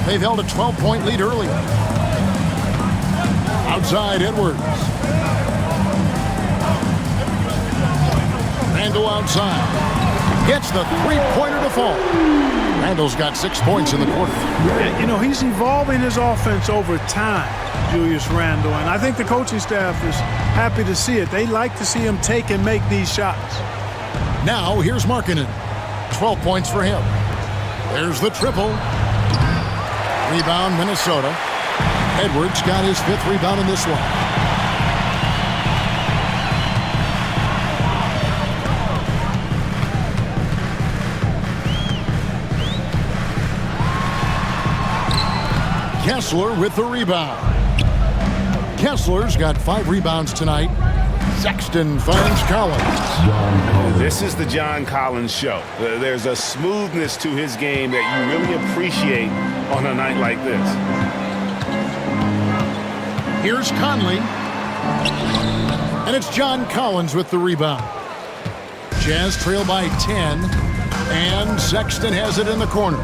They've held a 12-point lead early. Outside, Edwards. Randall outside. Gets the three-pointer to fall. Randall's got 6 points in the quarter. Yeah, you know, he's evolving his offense over time, Julius Randall, and I think the coaching staff is happy to see it. They like to see him take and make these shots. Now, here's Markkanen. 12 points for him. There's the triple. Rebound, Minnesota. Edwards got his 5th rebound in this one. Kessler with the rebound. Kessler's got 5 rebounds tonight. Sexton finds Collins. This is the John Collins show. There's a smoothness to his game that you really appreciate on a night like this. Here's Conley. And it's John Collins with the rebound. Jazz trail by 10. And Sexton has it in the corner.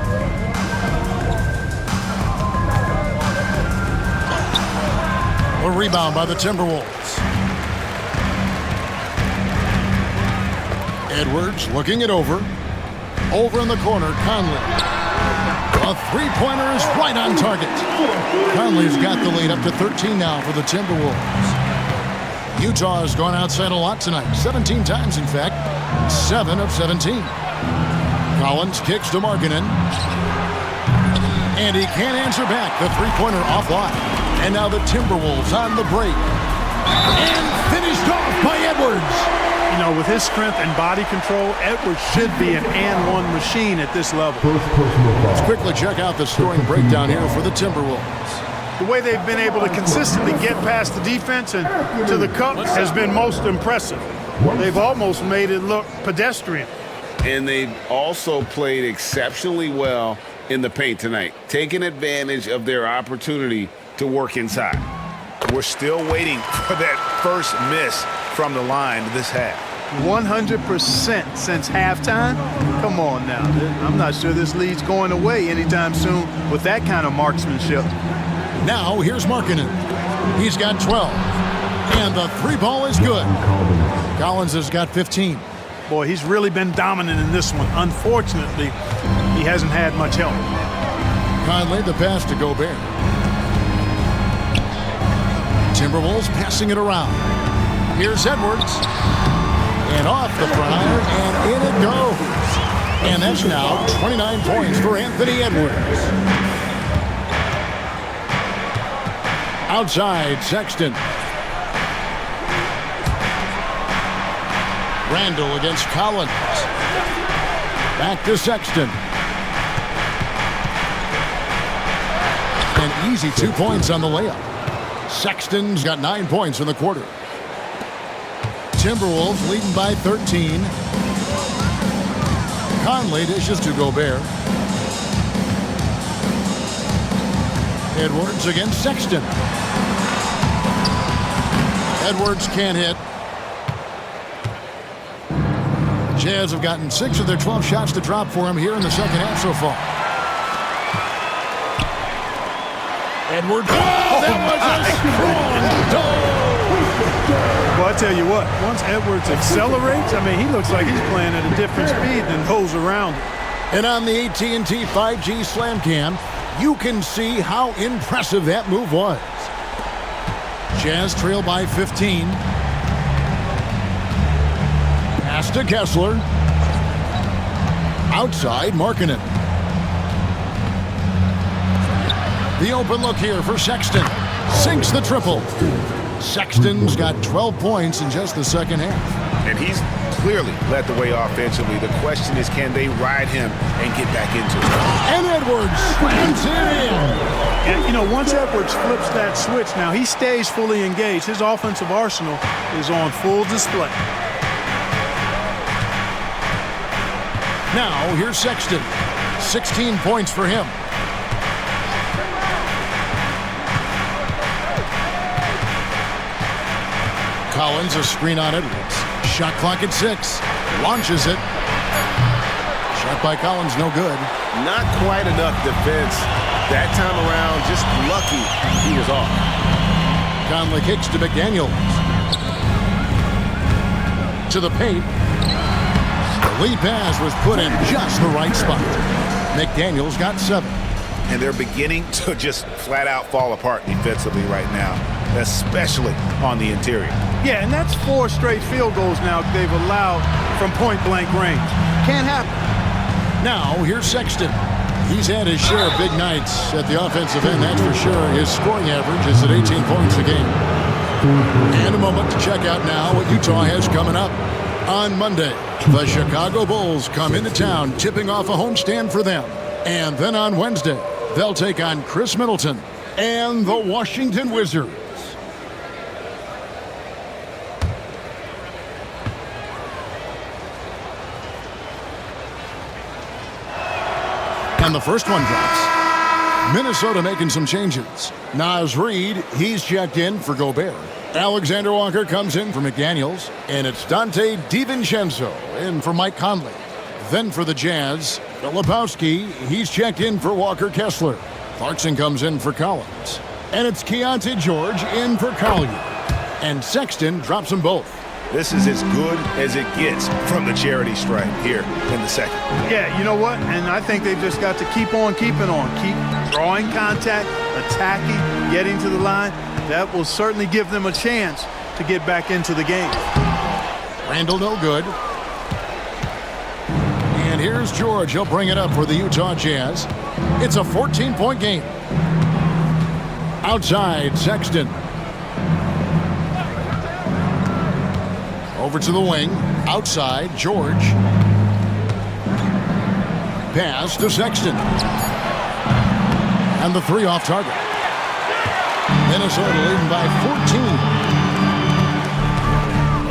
A rebound by the Timberwolves. Edwards looking it over. Over in the corner, Conley. A three-pointer is right on target. Conley's got the lead up to 13 now for the Timberwolves. Utah has gone outside a lot tonight. 17 times, in fact. 7 of 17. Collins kicks to Markkanen. And he can't answer back. The three-pointer offline. And now the Timberwolves on the break. And finished off by Edwards. You know, with his strength and body control, Edwards should be an and-one machine at this level. Let's quickly check out the scoring breakdown here for the Timberwolves. The way they've been able to consistently get past the defense and to the cup has been most impressive. They've almost made it look pedestrian. And they've also played exceptionally well in the paint tonight, taking advantage of their opportunity to work inside. We're still waiting for that first miss from the line this half. 100% since halftime? Come on now. I'm not sure this lead's going away anytime soon with that kind of marksmanship. Now here's Markkanen. He's got 12. And the three ball is good. Collins has got 15. Boy, he's really been dominant in this one. Unfortunately, he hasn't had much help. Conley the pass to Gobert. Timberwolves passing it around. Here's Edwards. And off the prior, and in it goes. And that's now 29 points for Anthony Edwards. Outside, Sexton. Randall against Collins. Back to Sexton. An easy 2 points on the layup. Sexton's got 9 points in the quarter. Timberwolves leading by 13. Conley dishes to Gobert. Edwards against Sexton. Edwards can't hit. Jazz have gotten 6 of their 12 shots to drop for him here in the second half so far. Edwards. Oh, that was a strong dunk. Well, I tell you what, once Edwards accelerates, I mean, he looks like he's playing at a different speed than those around him. And on the AT&T 5G Slam Cam, you can see how impressive that move was. Jazz trail by 15. Pass to Kessler. Outside, Markkanen. The open look here for Sexton. Sinks the triple. Sexton's got 12 points in just the second half. And he's clearly led the way offensively. The question is, can they ride him and get back into it? And Edwards slams it in. And, you know, once Edwards flips that switch, now he stays fully engaged. His offensive arsenal is on full display. Now, here's Sexton. 16 points for him. Collins, a screen on Edwards. Shot clock at 6. Launches it. Shot by Collins, no good. Not quite enough defense. That time around, just lucky he was off. Conley kicks to McDaniels. To the paint. The lead pass was put in just the right spot. McDaniels got 7. And they're beginning to just flat out fall apart defensively right now, especially on the interior. Yeah, and that's 4 straight field goals now they've allowed from point-blank range. Can't happen. Now, here's Sexton. He's had his share of big nights at the offensive end, that's for sure. His scoring average is at 18 points a game. And a moment to check out now what Utah has coming up. On Monday, the Chicago Bulls come into town, tipping off a homestand for them. And then on Wednesday, they'll take on Chris Middleton and the Washington Wizards. And the first one drops. Minnesota making some changes. Naz Reid, he's checked in for Gobert. Alexander Walker comes in for McDaniels. And it's Dante DiVincenzo in for Mike Conley. Then for the Jazz, Filipowski, he's checked in for Walker Kessler. Clarkson comes in for Collins. And it's Keontae George in for Collier. And Sexton drops them both. This is as good as it gets from the charity stripe here in the second. Yeah, you know what? And I think they've just got to keep on keeping on. Keep drawing contact, attacking, getting to the line. That will certainly give them a chance to get back into the game. Randall no good. And here's George. He'll bring it up for the Utah Jazz. It's a 14-point game. Outside, Sexton. Over to the wing. Outside, George. Pass to Sexton. And the three off target. Minnesota leading by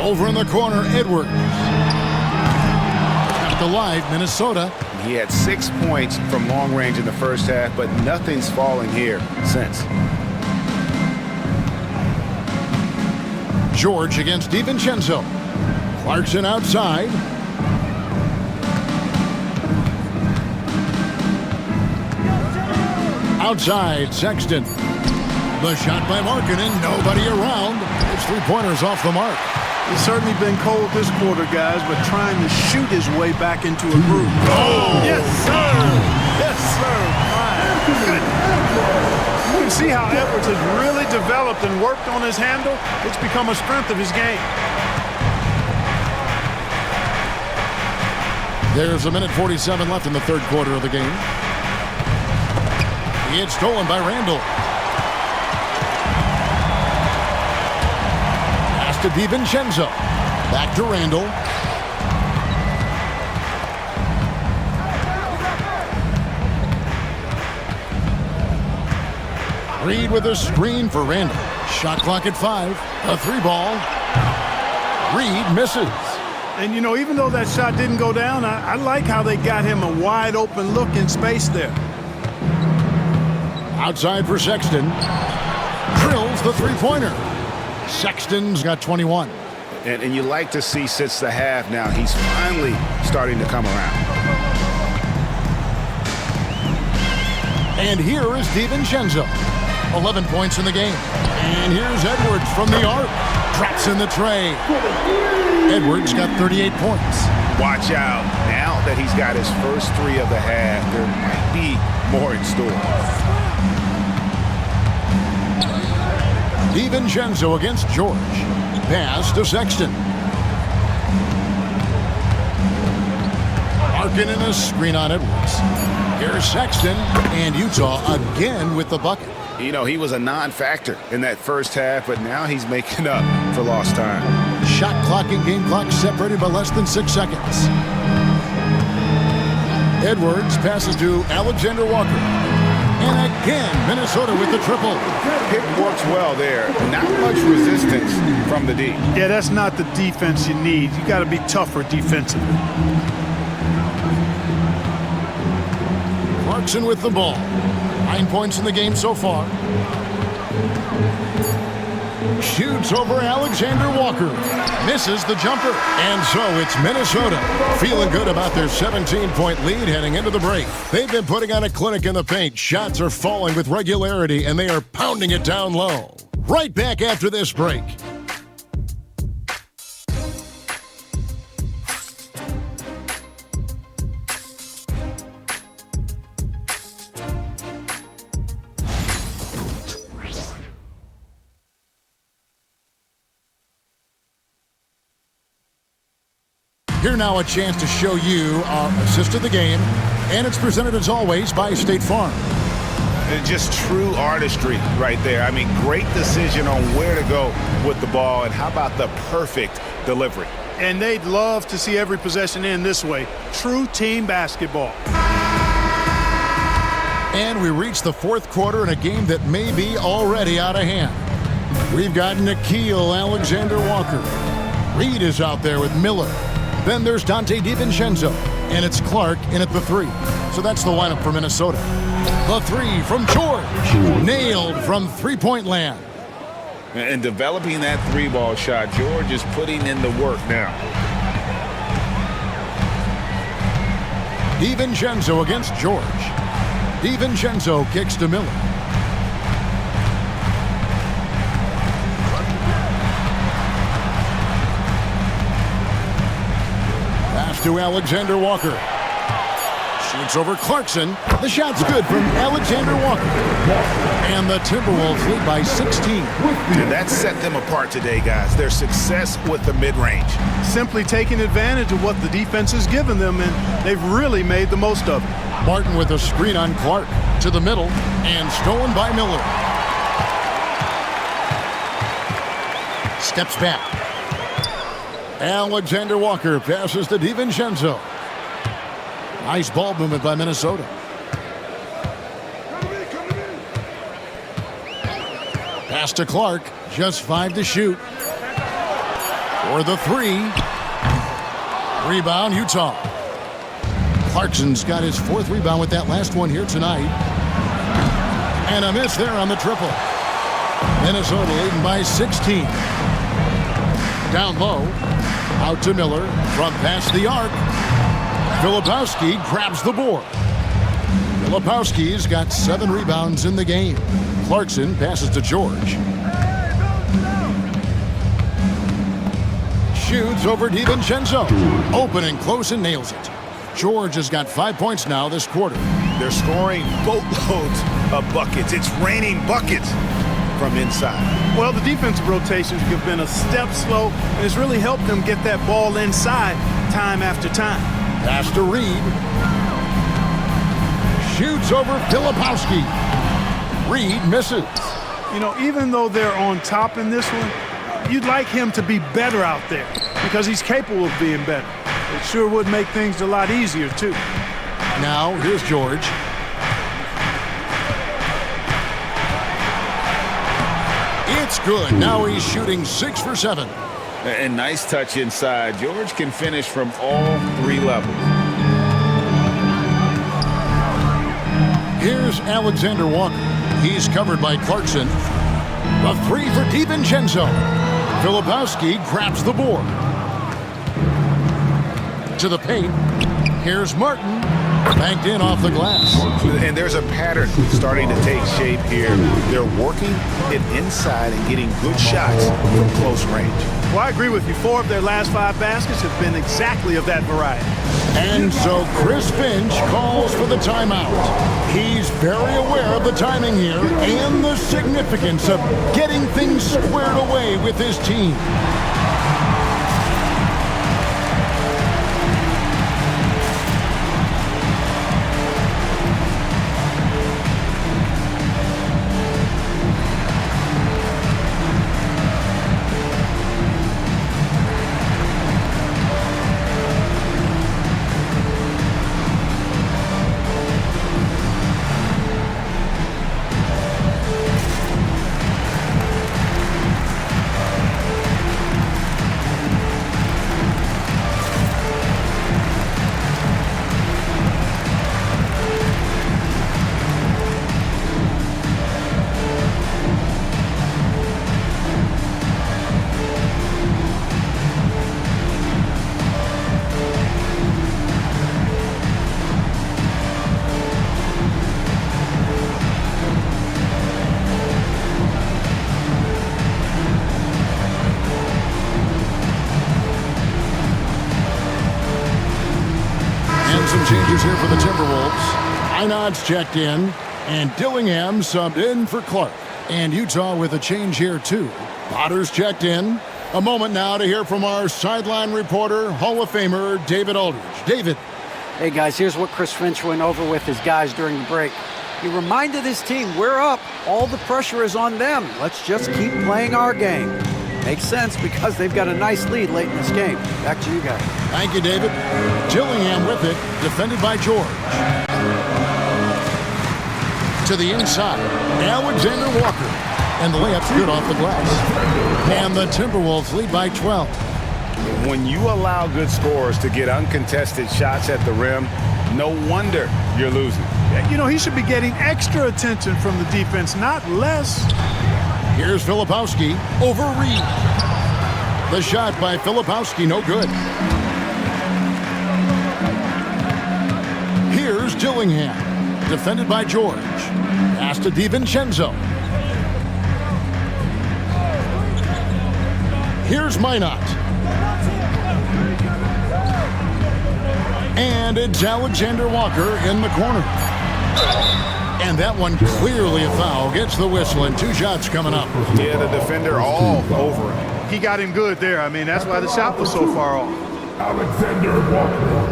14. Over in the corner, Edwards. Back alive, Minnesota. He had 6 points from long range in the first half, but nothing's falling here since. George against DiVincenzo. Clarkson outside. Outside, Sexton. The shot by Markkanen, nobody around. It's three-pointers off the mark. It's certainly been cold this quarter, guys, but trying to shoot his way back into a groove. Oh! Yes, sir! Yes, sir! My goodness. You can see how Edwards has really developed and worked on his handle. It's become a strength of his game. There's a minute 47 left in the third quarter of the game. It's stolen by Randall. Pass to DiVincenzo. Back to Randall. Reid with a screen for Randall. Shot clock at 5. A three ball. Reid misses. And, you know, even though that shot didn't go down, I like how they got him a wide open look in space there. Outside for Sexton. Drills the three-pointer. Sexton's got 21. And you like to see since the half now, he's finally starting to come around. And here is DiVincenzo. 11 points in the game. And here's Edwards from the arc. Drops in the tray. Edwards got 38 points. Watch out. Now that he's got his first three of the half, there might be more in store. DiVincenzo against George. Pass to Sexton. Markkanen a screen on Edwards. Here's Sexton, and Utah again with the bucket. You know, he was a non-factor in that first half, but now he's making up for lost time. Shot clock and game clock separated by less than 6 seconds. Edwards passes to Alexander Walker. And again, Minnesota with the triple. Pick works well there. Not much resistance from the D. Yeah, that's not the defense you need. You got to be tougher defensively. Clarkson with the ball. 9 points in the game so far. Shoots over Alexander Walker. Misses the jumper. And so it's Minnesota feeling good about their 17-point lead heading into the break. They've been putting on a clinic in the paint. Shots are falling with regularity, and they are pounding it down low. Right back after this break. Here now a chance to show you our assist of the game And it's presented as always by State Farm. Just true artistry right there. I mean, great decision on where to go with the ball, and how about the perfect delivery? And they'd love to see every possession end this way. True team basketball. And we reach the fourth quarter in a game that may be already out of hand. We've got Nickeil Alexander-Walker. Reed is out there with Miller. Then there's Dante DiVincenzo. And it's Clark in at the 3. So that's the lineup for Minnesota. The 3 from George. Nailed from three-point land. And developing that 3-ball shot, George is putting in the work now. DiVincenzo against George. DiVincenzo kicks to Miller. Pass to Alexander Walker. Shoots over Clarkson. The shot's good from Alexander Walker. And the Timberwolves lead by 16. And that set them apart today, guys. Their success with the mid-range. Simply taking advantage of what the defense has given them, and they've really made the most of it. Martin with a screen on Clark to the middle and stolen by Miller. Steps back. Alexander Walker passes to DiVincenzo. Nice ball movement by Minnesota. Pass to Clark, just 5 to shoot. For the 3. Rebound, Utah. Clarkson's got his 4th rebound with that last one here tonight. And a miss there on the triple. Minnesota leading by 16. Down low, out to Miller, from past the arc. Filipowski grabs the board. Filipowski's got 7 rebounds in the game. Clarkson passes to George. Shoots over DiVincenzo. Open and close and nails it. George has got 5 points now this quarter. They're scoring boatloads of buckets. It's raining buckets from inside. Well, the defensive rotations have been a step slow, and it's really helped them get that ball inside time after time. Pass to Reed. Shoots over Filipowski. Reed misses. You know, even though they're on top in this one, you'd like him to be better out there because he's capable of being better. It sure would make things a lot easier, too. Now, here's George. It's good. Now he's shooting 6 for 7. And nice touch inside. George can finish from all 3 levels. Here's Alexander Walker. He's covered by Clarkson. A 3 for DiVincenzo. Filipowski grabs the board. To the paint. Here's Martin. Banked in off the glass. And there's a pattern starting to take shape here. They're working it inside and getting good shots from close range. Well, I agree with you. 4 of their last 5 baskets have been exactly of that variety. And so Chris Finch calls for the timeout. He's very aware of the timing here and the significance of getting things squared away with his team. Some changes here for the Timberwolves. Einod's checked in, and Dillingham subbed in for Clark. And Utah with a change here, too. Potter's checked in. A moment now to hear from our sideline reporter, Hall of Famer David Aldridge. David. Hey, guys, here's what Chris Finch went over with his guys during the break. He reminded his team, we're up. All the pressure is on them. Let's just keep playing our game. Makes sense because they've got a nice lead late in this game. Back to you guys. Thank you, David. Gillingham with it, defended by George. To the inside, Alexander Walker. And the layup's good off the glass. And the Timberwolves lead by 12. When you allow good scorers to get uncontested shots at the rim, no wonder you're losing. You know, he should be getting extra attention from the defense, not less. Here's Filipowski over Reed. The shot by Filipowski, no good. Here's Gillingham, defended by George. Pass to DiVincenzo. Here's Minot. And it's Alexander Walker in the corner. And that one clearly a foul. Gets the whistle and 2 shots coming up. Yeah, the defender all over him. He got him good there. I mean, that's why the shot was so far off. Alexander Walker.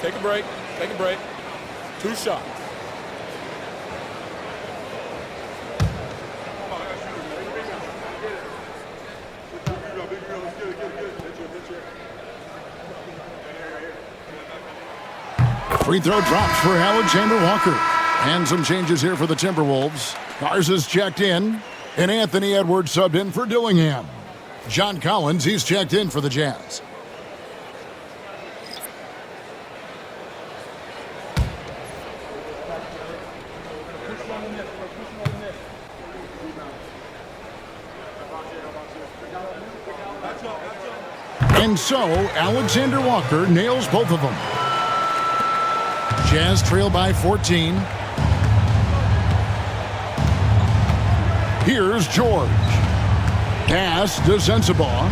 Take a break. Take a break. 2 shots. Free throw drops for Alexander Walker. And some changes here for the Timberwolves. Garza's checked in, and Anthony Edwards subbed in for Dillingham. John Collins, he's checked in for the Jazz. And so, Alexander Walker nails both of them. Jazz trail by 14. Here's George. Pass to Sensabaugh.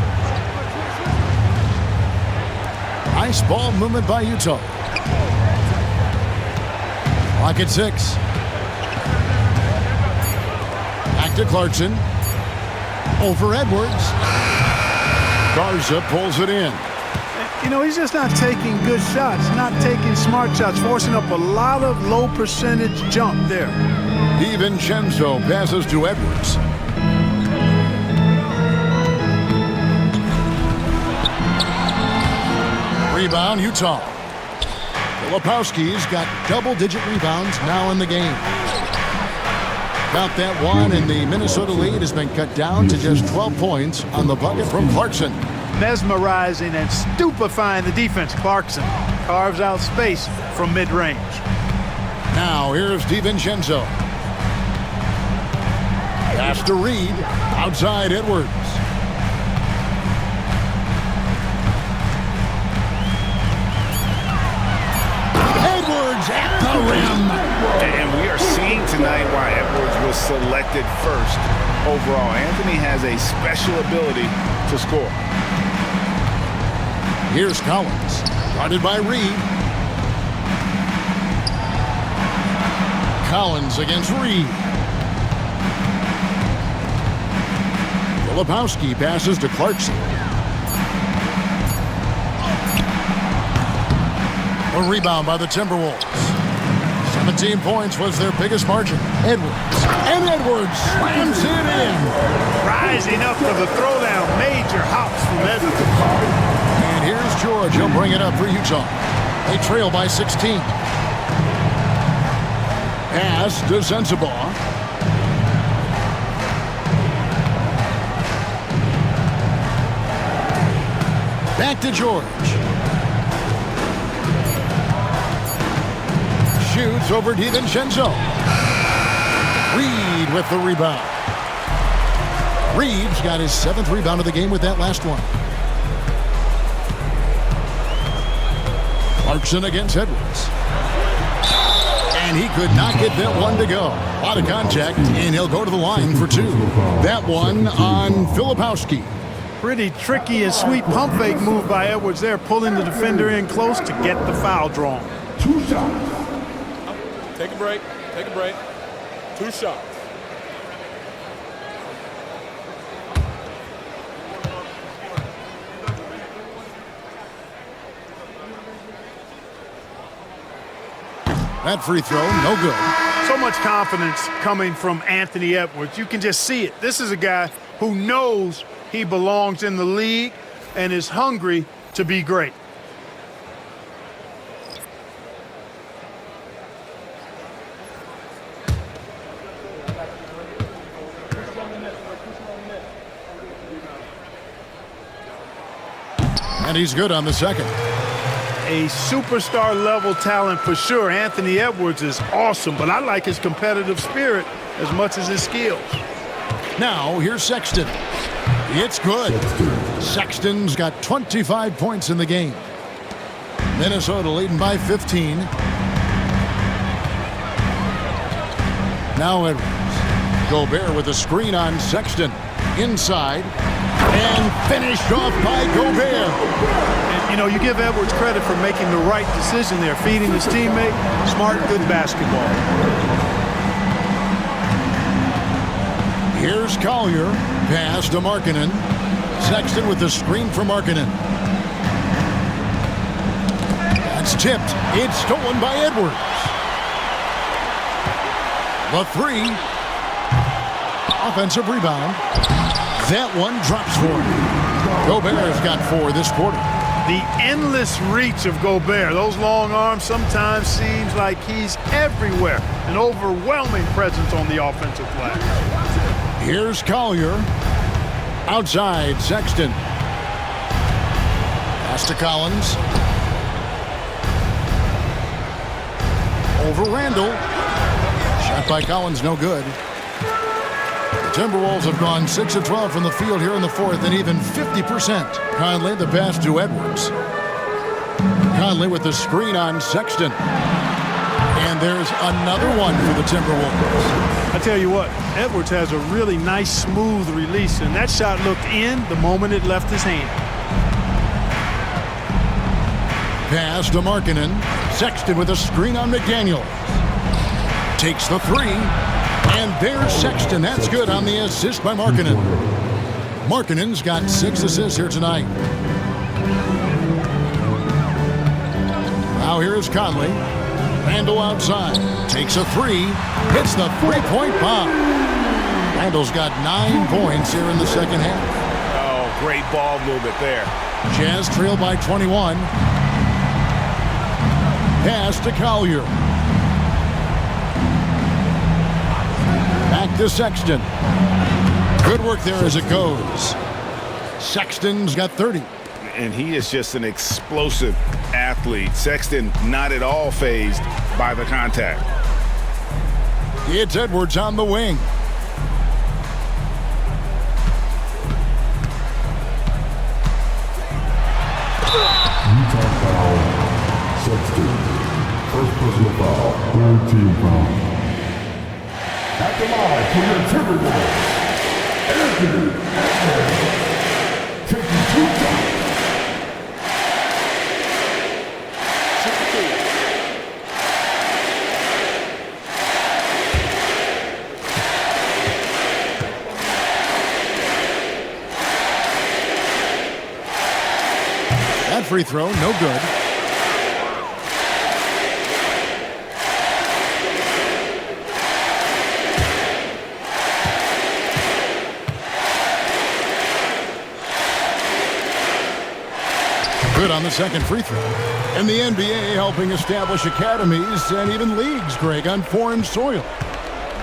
Nice ball movement by Utah. Clock at 6. Back to Clarkson. Over Edwards. Garza pulls it in. You know, he's just not taking good shots, not taking smart shots, forcing up a lot of low percentage jump there. DiVincenzo passes to Edwards. Rebound, Utah. Filipowski's got double-digit rebounds now in the game. About that one, and the Minnesota lead has been cut down to just 12 points on the bucket from Clarkson. Mesmerizing and stupefying the defense. Clarkson carves out space from mid-range. Now here's DiVincenzo. Pass to Reed. Outside Edwards. Edwards at the rim. And we are seeing tonight why Edwards was selected first overall. Anthony has a special ability to score. Here's Collins, guarded by Reed. Collins against Reed. Filipowski passes to Clarkson. A rebound by the Timberwolves. 17 points was their biggest margin. Edwards. And Edwards slams it in. Rising up for the throwdown. Major hops from Edwards. And here's George. He'll bring it up for Utah. They trail by 16. Pass to Sensabaugh. Back to George. Shoots over DiVincenzo. Reed with the rebound. Reed's got his 7th rebound of the game with that last one. Clarkson against Edwards. And he could not get that one to go. A lot of contact, and he'll go to the line for 2. That one on Filipowski. Pretty tricky and sweet pump fake move by Edwards there, pulling the defender in close to get the foul drawn. 2 shots. Take a break. Take a break. 2 shots. That free throw, no good. So much confidence coming from Anthony Edwards. You can just see it. This is a guy who knows he belongs in the league and is hungry to be great. And he's good on the second. A superstar level talent for sure. Anthony Edwards is awesome, but I like his competitive spirit as much as his skills. Now, here's Sexton. It's good. Sexton's got 25 points in the game. Minnesota leading by 15. Now Edwards. Gobert with a screen on Sexton. Inside. And finished off by Gobert. And, you know, you give Edwards credit for making the right decision there, feeding his teammate. Smart, good basketball. Here's Collier. Pass to Markkanen. Sexton with the screen for Markkanen. That's tipped. It's stolen by Edwards. The three. Offensive rebound. That one drops for him. Gobert's got 4 this quarter. The endless reach of Gobert. Those long arms sometimes seems like he's everywhere. An overwhelming presence on the offensive glass. Here's Collier. Outside, Sexton. Pass to Collins. Over Randall. Shot by Collins, no good. The Timberwolves have gone 6 of 12 from the field here in the fourth, and even 50%. Conley, the pass to Edwards. Conley with the screen on Sexton. And there's another one for the Timberwolves. I tell you what, Edwards has a really nice, smooth release, and that shot looked in the moment it left his hand. Pass to Markkanen. Sexton with a screen on McDaniel. Takes the three. And there's Sexton. That's good on the assist by Markkanen. Markkanen's got 6 assists here tonight. Now here's Conley. Randall outside. Takes a three. Hits the three-point bomb. Randall's got 9 points here in the second half. Oh, great ball movement there. Jazz trail by 21. Pass to Collier. Back to Sexton. Good work there as it goes. Sexton's got 30. And he is just an explosive athlete. Sexton not at all fazed by the contact. It's Edwards on the wing. Utah foul. Sexton. First personal foul. Third team foul. At the line for your Timberwolves, Anthony Edwards. Taking 2 shots. That free throw, no good. Good on the second free throw. And the NBA helping establish academies and even leagues, Greg, on foreign soil.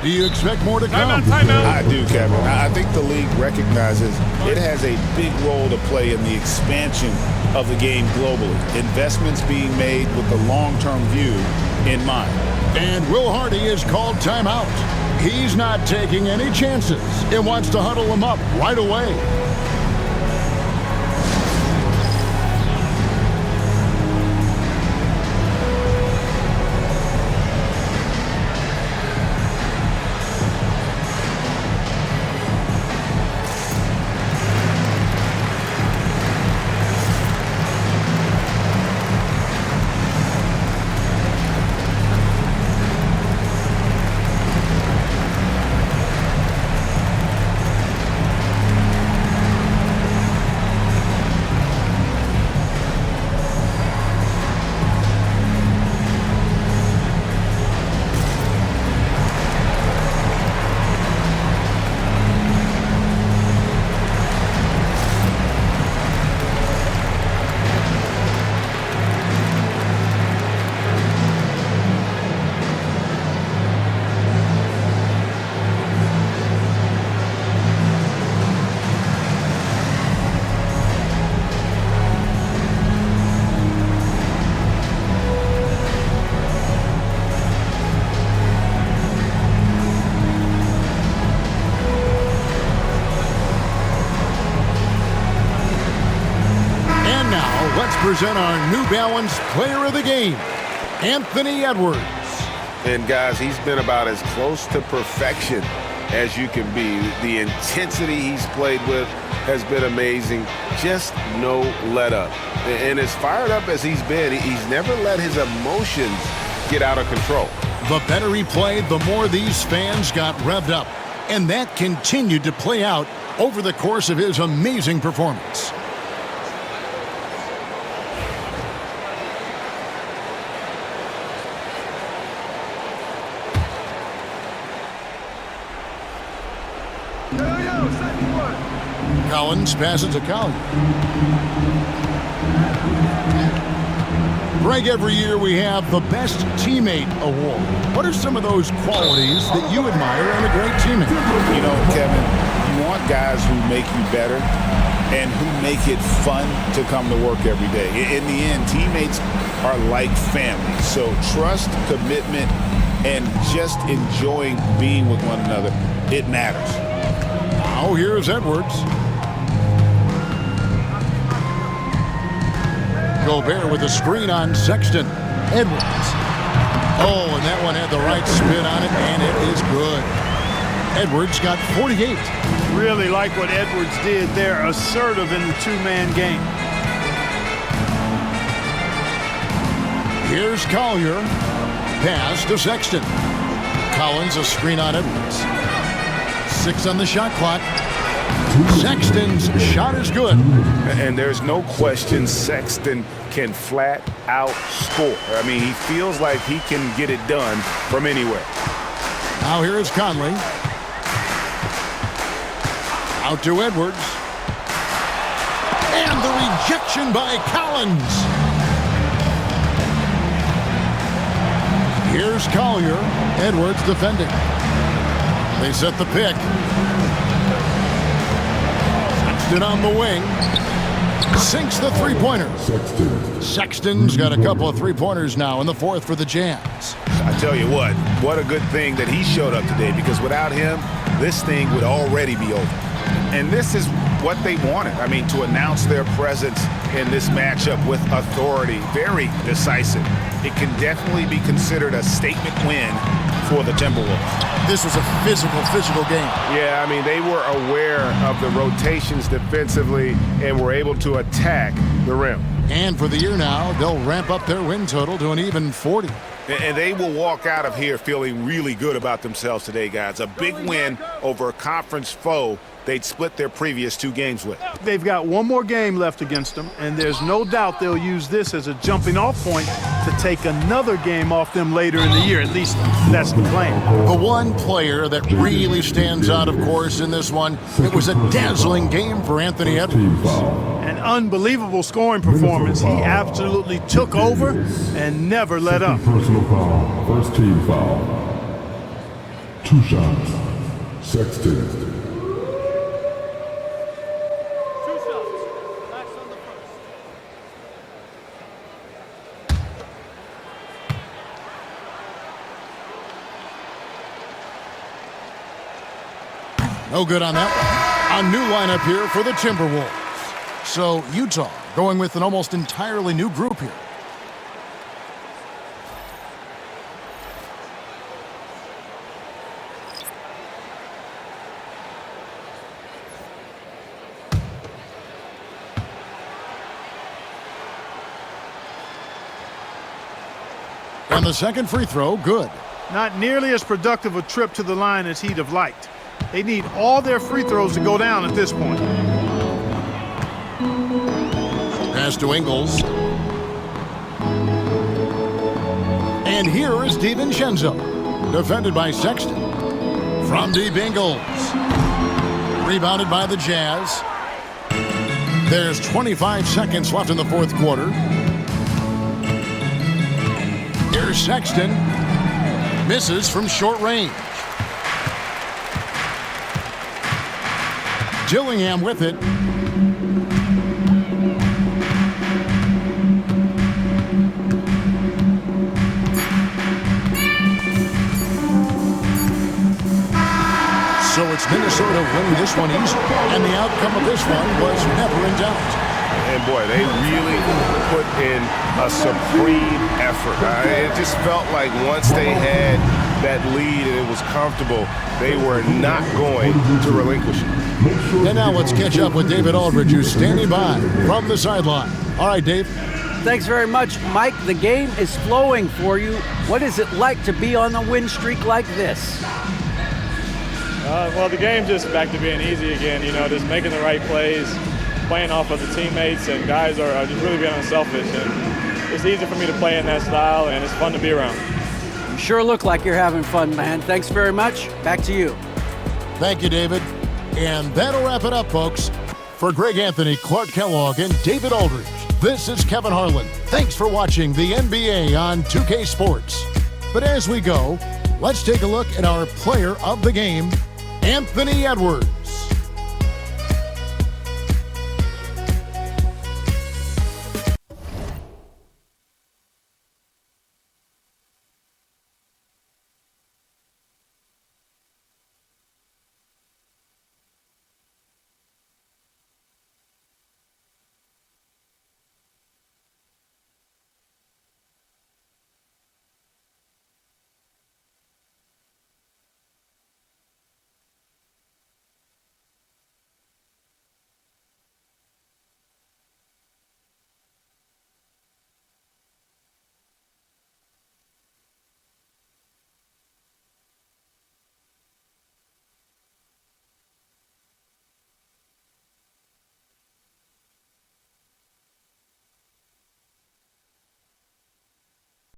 Do you expect more to come? I do, Kevin. I think the league recognizes it has a big role to play in the expansion of the game globally. Investments being made with the long-term view in mind. And Will Hardy is called timeout. He's not taking any chances and wants to huddle him up right away. present our New Balance Player of the Game, Anthony Edwards. And guys, he's been about as close to perfection as you can be. The intensity he's played with has been amazing. Just no let up. And as fired up as he's been, he's never let his emotions get out of control. The better he played, the more these fans got revved up. And that continued to play out over the course of his amazing performance. Collins passes to Collier. Greg, every year we have the Best Teammate Award. What are some of those qualities that you admire in a great teammate? You know, Kevin, you want guys who make you better and who make it fun to come to work every day. In the end, teammates are like family. So trust, commitment, and just enjoying being with one another, it matters. Now here's Edwards. Gobert with a screen on Sexton. Edwards. Oh, and that one had the right spin on it, and it is good. Edwards got 48. Really like what Edwards did there, assertive in the two-man game. Here's Collier. Pass to Sexton. Collins a screen on Edwards. 6 on the shot clock. Sexton's shot is good. And there's no question Sexton can flat out score. I mean, he feels like he can get it done from anywhere. Now here is Conley. Out to Edwards. And the rejection by Collins. Here's Collier. Edwards defending. They set the pick. Sexton on the wing. Sinks the three-pointer. Sexton's got a couple of three-pointers now in the fourth for the Jazz. I tell you what a good thing that he showed up today, because without him, this thing would already be over. And this is what they wanted. I mean, to announce their presence in this matchup with authority, very decisive. It can definitely be considered a statement win for the Timberwolves. This was a physical game. Yeah, I mean, they were aware of the rotations defensively and were able to attack the rim. And for the year now, they'll ramp up their win total to an even 40. And they will walk out of here feeling really good about themselves today, guys. A big win over a conference foe they'd split their previous 2 games with. They've got one more game left against them, and there's no doubt they'll use this as a jumping-off point to take another game off them later in the year. At least that's the plan. The one player that really stands out, of course, in this one, it was a dazzling game for Anthony Edwards. An unbelievable scoring performance. He absolutely took over and never let up. Personal foul. First team foul. 2 shots. Sexton. No good on that one. A new lineup here for the Timberwolves. So Utah going with an almost entirely new group here. And the second free throw, good. Not nearly as productive a trip to the line as he'd have liked. They need all their free throws to go down at this point. Pass to Ingles. And here is DiVincenzo. Defended by Sexton. From deep, Ingles. Rebounded by the Jazz. There's 25 seconds left in the fourth quarter. Here's Sexton. Misses from short range. Dillingham with it. So it's Minnesota winning this one easy. And the outcome of this one was never in doubt. And boy, they really put in a supreme effort. It just felt like once they had that lead and it was comfortable, they were not going to relinquish it. And now let's catch up with David Aldridge, who's standing by from the sideline. All right, Dave. Thanks very much, Mike. The game is flowing for you. What is it like to be on a win streak like this? Well, the game's just back to being easy again, just making the right plays, playing off of the teammates, and guys are just really being unselfish. And it's easy for me to play in that style, and it's fun to be around. You sure look like you're having fun, man. Thanks very much. Back to you. Thank you, David. And that'll wrap it up, folks. For Greg Anthony, Clark Kellogg, and David Aldridge, this is Kevin Harlan. Thanks for watching the NBA on 2K Sports. But as we go, let's take a look at our player of the game, Anthony Edwards.